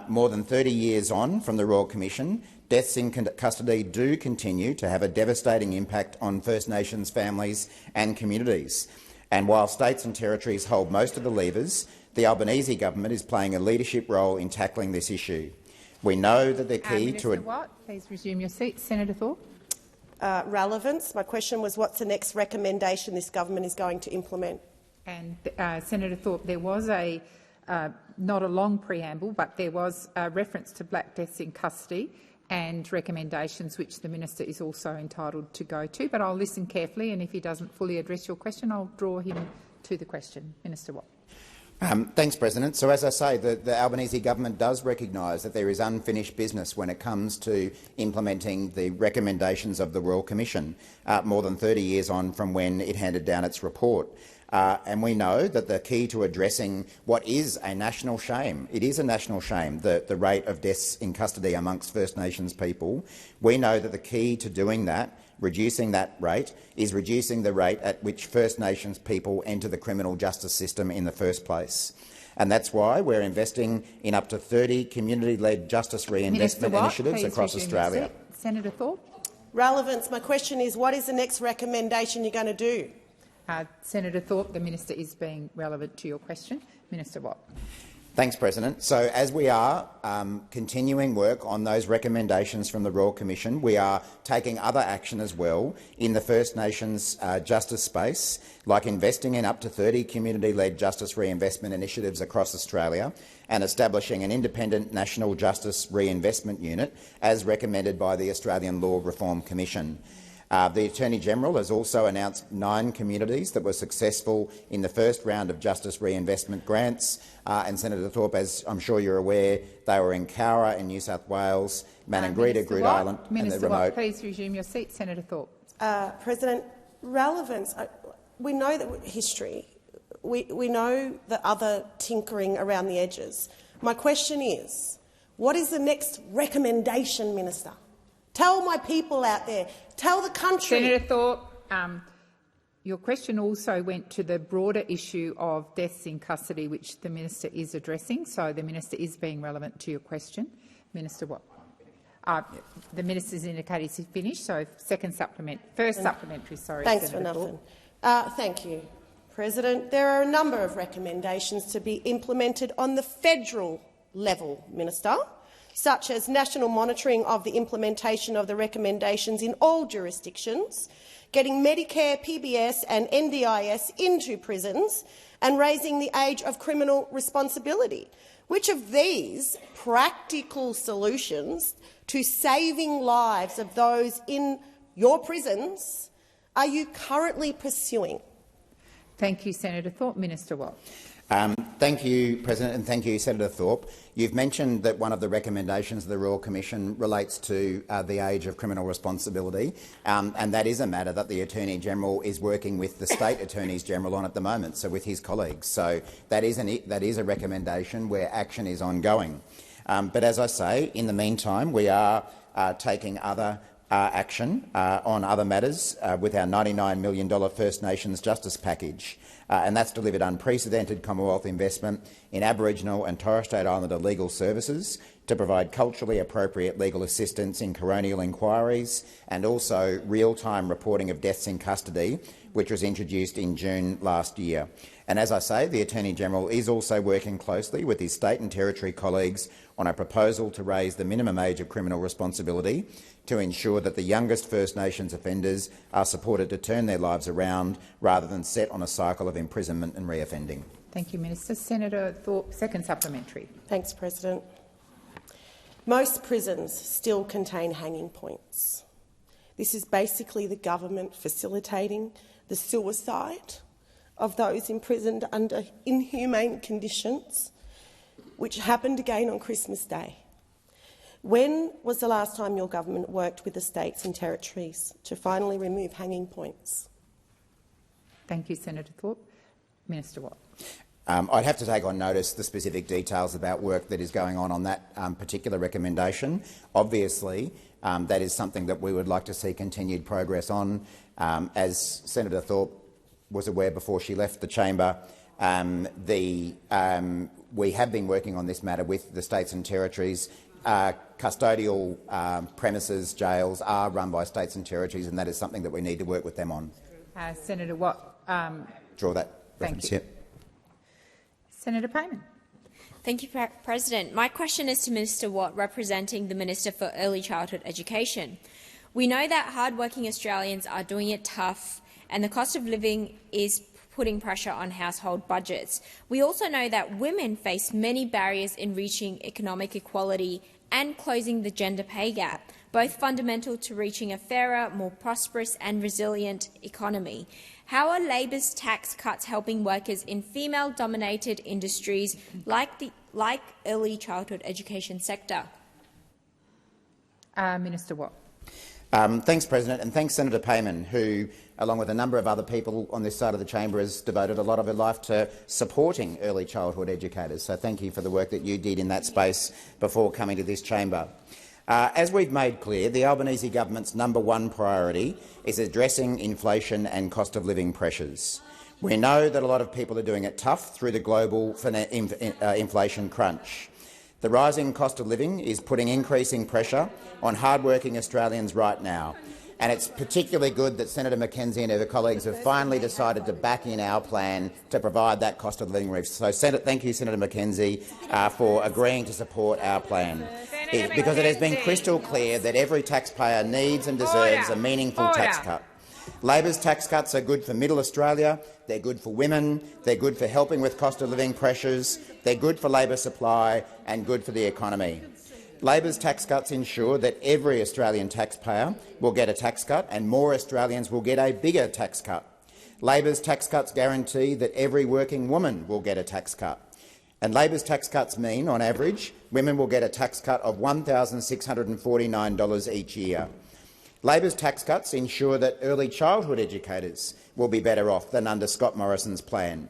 More than 30 years on from the Royal Commission, deaths in custody do continue to have a devastating impact on First Nations families and communities. And while states and territories hold most of the levers, the Albanese government is playing a leadership role in tackling this issue. We know that the key to— Minister Watt, please resume your seat. Senator Thorpe. Relevance. My question was, what's the next recommendation this government is going to implement? And Senator Thorpe, there was not a long preamble, but there was a reference to black deaths in custody and recommendations which the minister is also entitled to go to. But I'll listen carefully, and if he doesn't fully address your question, I'll draw him to the question. Minister Watt. Thanks, President. So, as I say, the Albanese government does recognise that there is unfinished business when it comes to implementing the recommendations of the Royal Commission, more than 30 years on from when it handed down its report. And we know that the key to addressing what is a national shame, it is a national shame, the rate of deaths in custody amongst First Nations people. We know that the key to doing that, reducing that rate, is reducing the rate at which First Nations people enter the criminal justice system in the first place. And that's why we're investing in up to 30 community-led justice reinvestment initiatives across Australia. Senator Thorpe. Relevance. My question is, what is the next recommendation you're going to do? Senator Thorpe, the minister is being relevant to your question. Minister Watt. Thanks, President. So, as we are continuing work on those recommendations from the Royal Commission, we are taking other action as well in the First Nations justice space, like investing in up to 30 community-led justice reinvestment initiatives across Australia and establishing an independent National Justice Reinvestment Unit, as recommended by the Australian Law Reform Commission. The Attorney-General has also announced 9 communities that were successful in the first round of justice reinvestment grants. And Senator Thorpe, as I'm sure you're aware, they were in Cowra in New South Wales, Maningrida, Groote Eylandt and the remote— Please resume your seat. Senator Thorpe. President, relevance. We know that history. We know the other tinkering around the edges. My question is, what is the next recommendation, Minister? Tell my people out there. Tell the country. Senator Thorpe, your question also went to the broader issue of deaths in custody, which the minister is addressing. So the minister is being relevant to your question. Minister Watt. The minister's indicated he's finished, so first supplementary. Sorry, thanks Senator for Thorpe. nothing. Thank you, President. There are a number of recommendations to be implemented on the federal level, Minister, such as national monitoring of the implementation of the recommendations in all jurisdictions, getting Medicare, PBS and NDIS into prisons, and raising the age of criminal responsibility. Which of these practical solutions to saving lives of those in your prisons are you currently pursuing? Thank you, Senator Thorpe. Minister Watt. Thank you, President, and thank you, Senator Thorpe. You've mentioned that one of the recommendations of the Royal Commission relates to the age of criminal responsibility, and that is a matter that the Attorney-General is working with the State Attorneys-General on at the moment, so with his colleagues. So that is a recommendation where action is ongoing. But as I say, in the meantime, we are taking other action on other matters with our $99 million First Nations Justice Package. And that's delivered unprecedented Commonwealth investment in Aboriginal and Torres Strait Islander legal services to provide culturally appropriate legal assistance in coronial inquiries and also real-time reporting of deaths in custody, which was introduced in June last year. And as I say, the Attorney-General is also working closely with his state and territory colleagues on a proposal to raise the minimum age of criminal responsibility to ensure that the youngest First Nations offenders are supported to turn their lives around rather than set on a cycle of imprisonment and reoffending. Thank you, Minister. Senator Thorpe, second supplementary. Thanks, President. Most prisons still contain hanging points. This is basically the government facilitating the suicide of those imprisoned under inhumane conditions, which happened again on Christmas Day. When was the last time your government worked with the states and territories to finally remove hanging points? Thank you, Senator Thorpe. Minister Watt. I'd have to take on notice the specific details about work that is going on that particular recommendation. Obviously, that is something that we would like to see continued progress on. As Senator Thorpe was aware before she left the chamber, we have been working on this matter with the states and territories. Custodial premises, jails, are run by states and territories, and that is something that we need to work with them on. Senator Watt. Draw that thank reference. you. Yep. Senator Payman. Thank you, President. My question is to Minister Watt, representing the Minister for Early Childhood Education. We know that hard-working Australians are doing it tough and the cost of living is putting pressure on household budgets. We also know that women face many barriers in reaching economic equality and closing the gender pay gap, both fundamental to reaching a fairer, more prosperous and resilient economy. How are Labor's tax cuts helping workers in female-dominated industries like early childhood education sector? Minister Watt. Thanks, President, and thanks, Senator Payman, who, along with a number of other people on this side of the chamber, has devoted a lot of her life to supporting early childhood educators. So thank you for the work that you did in that space before coming to this chamber. As we've made clear, the Albanese government's #1 priority is addressing inflation and cost of living pressures. We know that a lot of people are doing it tough through the global inflation crunch. The rising cost of living is putting increasing pressure on hard-working Australians right now, and it's particularly good that Senator Mackenzie and her colleagues have finally decided to back in our plan to provide that cost of living relief. So thank you, Senator Mackenzie, for agreeing to support our plan, because it has been crystal clear that every taxpayer needs and deserves a meaningful tax cut. Labor's tax cuts are good for Middle Australia, they're good for women, they're good for helping with cost of living pressures, they're good for labour supply and good for the economy. Labor's tax cuts ensure that every Australian taxpayer will get a tax cut and more Australians will get a bigger tax cut. Labor's tax cuts guarantee that every working woman will get a tax cut. And Labor's tax cuts mean, on average, women will get a tax cut of $1,649 each year. Labor's tax cuts ensure that early childhood educators will be better off than under Scott Morrison's plan,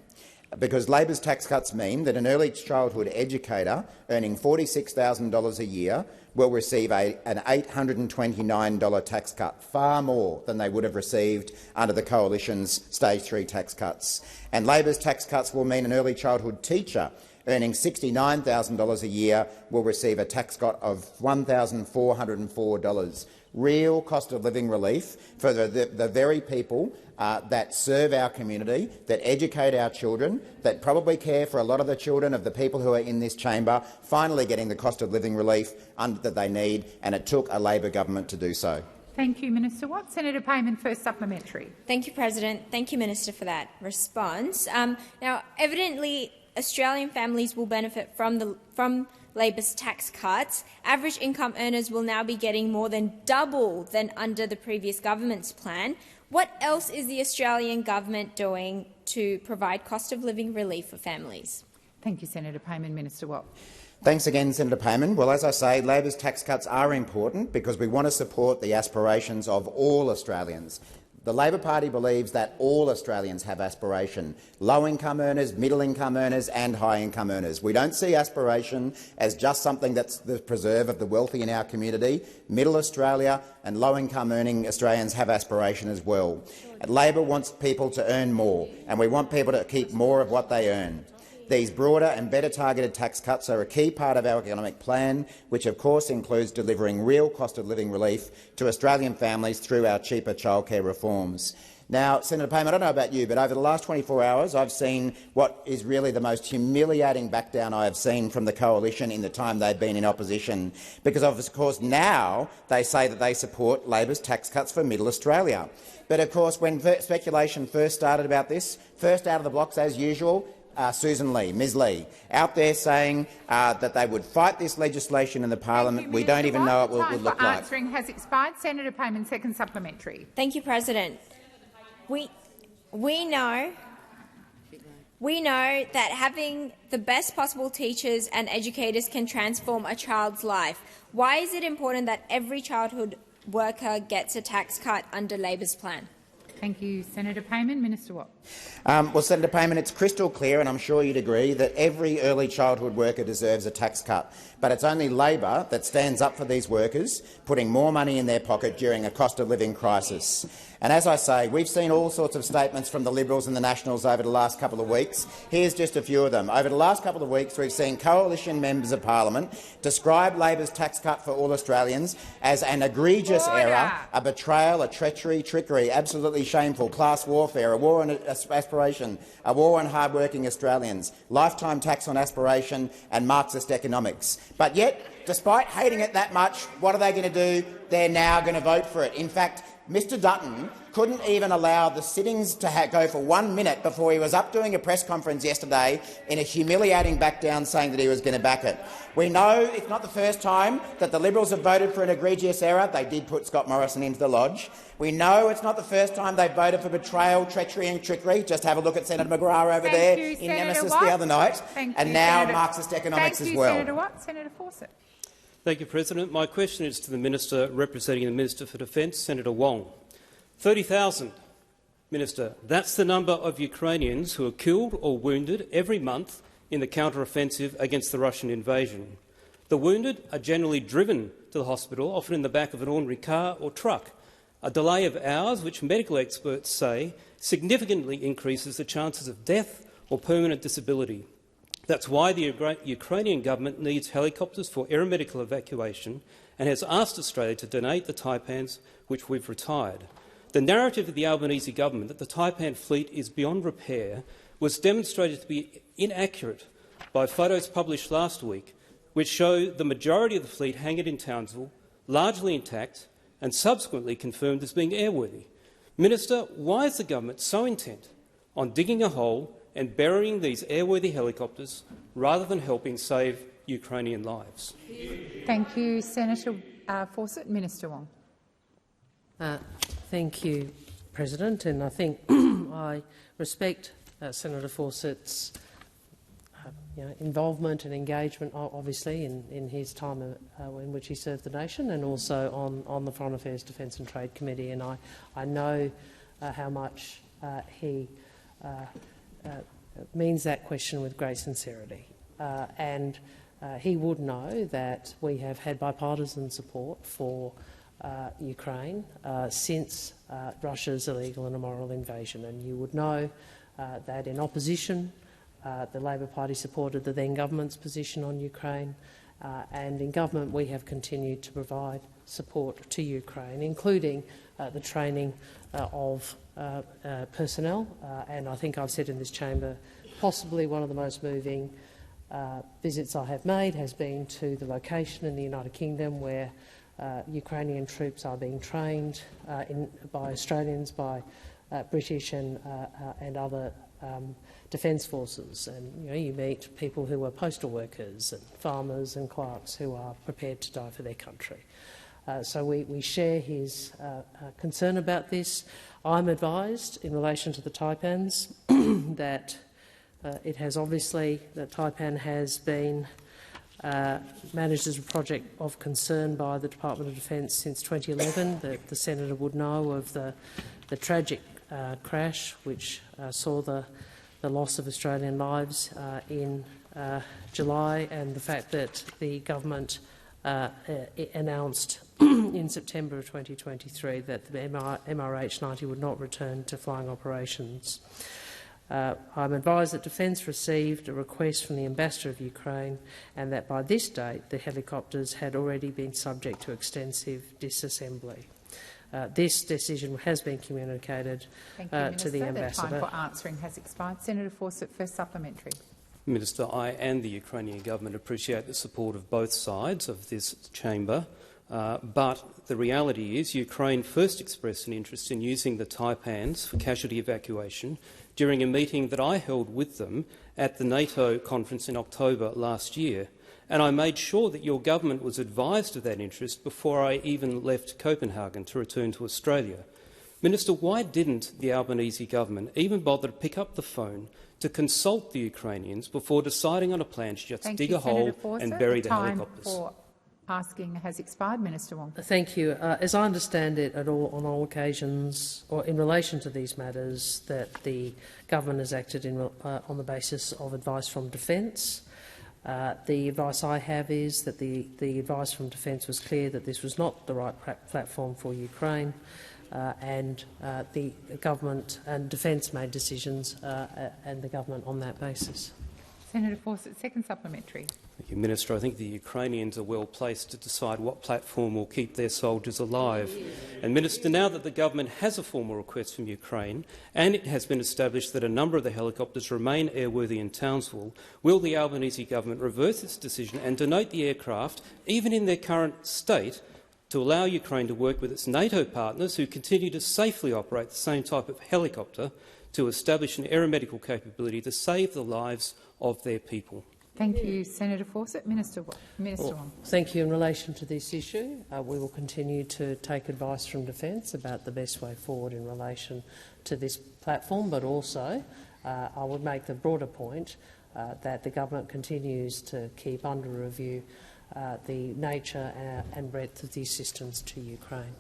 because Labor's tax cuts mean that an early childhood educator earning $46,000 a year will receive an $829 tax cut, far more than they would have received under the Coalition's Stage 3 tax cuts. And Labor's tax cuts will mean an early childhood teacher earning $69,000 a year will receive a tax cut of $1,404. Real cost of living relief for the very people that serve our community, that educate our children, that probably care for a lot of the children of the people who are in this chamber, finally getting the cost of living relief that they need, and it took a Labor government to do so. Thank you, Minister Watt. Senator Payman, first supplementary. Thank you, President. Thank you, Minister, for that response. Now, evidently, Australian families will benefit from Labor's tax cuts. Average income earners will now be getting more than double than under the previous government's plan. What else is the Australian government doing to provide cost of living relief for families? Thank you, Senator Payman. Minister Watt. Thanks again, Senator Payman. Well, as I say, Labor's tax cuts are important because we want to support the aspirations of all Australians. The Labor Party believes that all Australians have aspiration, low-income earners, middle-income earners and high-income earners. We don't see aspiration as just something that's the preserve of the wealthy in our community. Middle Australia and low-income earning Australians have aspiration as well. Labor wants people to earn more, and we want people to keep more of what they earn. These broader and better targeted tax cuts are a key part of our economic plan, which of course includes delivering real cost of living relief to Australian families through our cheaper childcare reforms. Now, Senator Payman, I don't know about you, but over the last 24 hours I've seen what is really the most humiliating backdown I have seen from the coalition in the time they've been in opposition, because of course now they say that they support Labor's tax cuts for Middle Australia. But of course, when speculation first started about this, first out of the blocks as usual, Susan Lee, Ms Lee, out there saying that they would fight this legislation in the parliament. We don't even know what it would look like. Answering has expired. Senator Payman, second supplementary. Thank you, President. We know that having the best possible teachers and educators can transform a child's life. Why is it important that every childhood worker gets a tax cut under Labor's plan? Thank you, Senator Payman. Minister Watt. Well, Senator Payman, it's crystal clear, and I'm sure you'd agree, that every early childhood worker deserves a tax cut. But it's only Labor that stands up for these workers, putting more money in their pocket during a cost of living crisis. And as I say, we've seen all sorts of statements from the Liberals and the Nationals over the last couple of weeks. Here's just a few of them. Over the last couple of weeks, we've seen coalition members of parliament describe Labor's tax cut for all Australians as an egregious error, a betrayal, a trickery, absolutely shameful, class warfare, a war on aspiration, a war on hard-working Australians, lifetime tax on aspiration and Marxist economics. But yet, despite hating it that much, what are they going to do? They're now going to vote for it. In fact, Mr Dutton couldn't even allow the sittings to go for 1 minute before he was up doing a press conference yesterday in a humiliating backdown saying that he was going to back it. We know it's not the first time that the Liberals have voted for an egregious error. They did put Scott Morrison into the lodge. We know it's not the first time they've voted for betrayal, treachery and trickery. Just have a look at Senator McGrath over there in Nemesis the other night. and now Marxist economics as well. Senator Watt. Senator Fawcett. Thank you, President. My question is to the Minister representing the Minister for Defence, Senator Wong. 30,000, Minister. That's the number of Ukrainians who are killed or wounded every month in the counter-offensive against the Russian invasion. The wounded are generally driven to the hospital, often in the back of an ordinary car or truck. A delay of hours, which medical experts say significantly increases the chances of death or permanent disability. That's why the Ukrainian government needs helicopters for aeromedical evacuation and has asked Australia to donate the Taipans, which we've retired. The narrative of the Albanese government that the Taipan fleet is beyond repair was demonstrated to be inaccurate by photos published last week, which show the majority of the fleet hanging in Townsville, largely intact, and subsequently confirmed as being airworthy. Minister, why is the government so intent on digging a hole and burying these airworthy helicopters rather than helping save Ukrainian lives? Thank you, Senator Fawcett. Minister Wong. Thank you, President, and I think I respect Senator Fawcett's involvement and engagement, obviously, in his time in which he served the nation, and also on the Foreign Affairs, Defence and Trade Committee. And I know how much he means that question with great sincerity. And he would know that we have had bipartisan support for Ukraine since Russia's illegal and immoral invasion. And you would know that in opposition the Labor Party supported the then government's position on Ukraine, and in government we have continued to provide support to Ukraine, including the training of personnel. And I think I've said in this chamber, possibly one of the most moving visits I have made has been to the location in the United Kingdom where Ukrainian troops are being trained by Australians, by British and other defence forces. And you meet people who are postal workers and farmers and clerks who are prepared to die for their country. So we share his concern about this. I'm advised in relation to the Taipans that it has obviously, that Taipan has been managed as a project of concern by the Department of Defence since 2011. That the senator would know of the tragic crash which saw the loss of Australian lives in July, and the fact that the government announced in September of 2023 that the MRH-90 would not return to flying operations. I'm advised that Defence received a request from the Ambassador of Ukraine and that by this date the helicopters had already been subject to extensive disassembly. This decision has been communicated to the Ambassador. The time for answering has expired. Senator Fawcett, first supplementary. Minister, I and the Ukrainian government appreciate the support of both sides of this chamber, but the reality is Ukraine first expressed an interest in using the Taipans for casualty evacuation during a meeting that I held with them at the NATO conference in October last year, and I made sure that your government was advised of that interest before I even left Copenhagen to return to Australia. Minister, why didn't the Albanese government even bother to pick up the phone to consult the Ukrainians before deciding on a plan to just dig a hole and bury the helicopters? For asking has expired. Minister Wong. Thank you. As I understand it, on all occasions, or in relation to these matters, that the government has acted on the basis of advice from Defence. The advice I have is that the advice from Defence was clear that this was not the right platform for Ukraine, and the government and Defence made decisions, and the government on that basis. Senator Fawcett, second supplementary. Thank you, Minister. I think the Ukrainians are well placed to decide what platform will keep their soldiers alive. And Minister, now that the government has a formal request from Ukraine and it has been established that a number of the helicopters remain airworthy in Townsville, will the Albanese government reverse its decision and donate the aircraft, even in their current state, to allow Ukraine to work with its NATO partners who continue to safely operate the same type of helicopter to establish an aeromedical capability to save the lives of their people? Thank you, Senator Fawcett. Minister Wong. Thank you. In relation to this issue, we will continue to take advice from Defence about the best way forward in relation to this platform, but also I would make the broader point that the government continues to keep under review the nature and breadth of the assistance to Ukraine.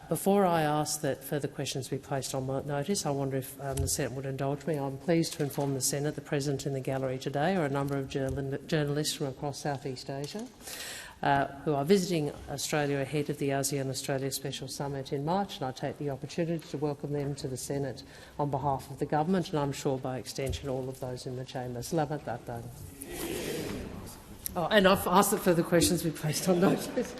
Before I ask that further questions be placed on notice, I wonder if the Senate would indulge me. I'm pleased to inform the Senate that present in the gallery today are a number of journalists from across Southeast Asia who are visiting Australia ahead of the ASEAN-Australia Special Summit in March, and I take the opportunity to welcome them to the Senate on behalf of the government, and I'm sure by extension all of those in the chamber. Selamat datang. And I've asked that further questions be placed on notice.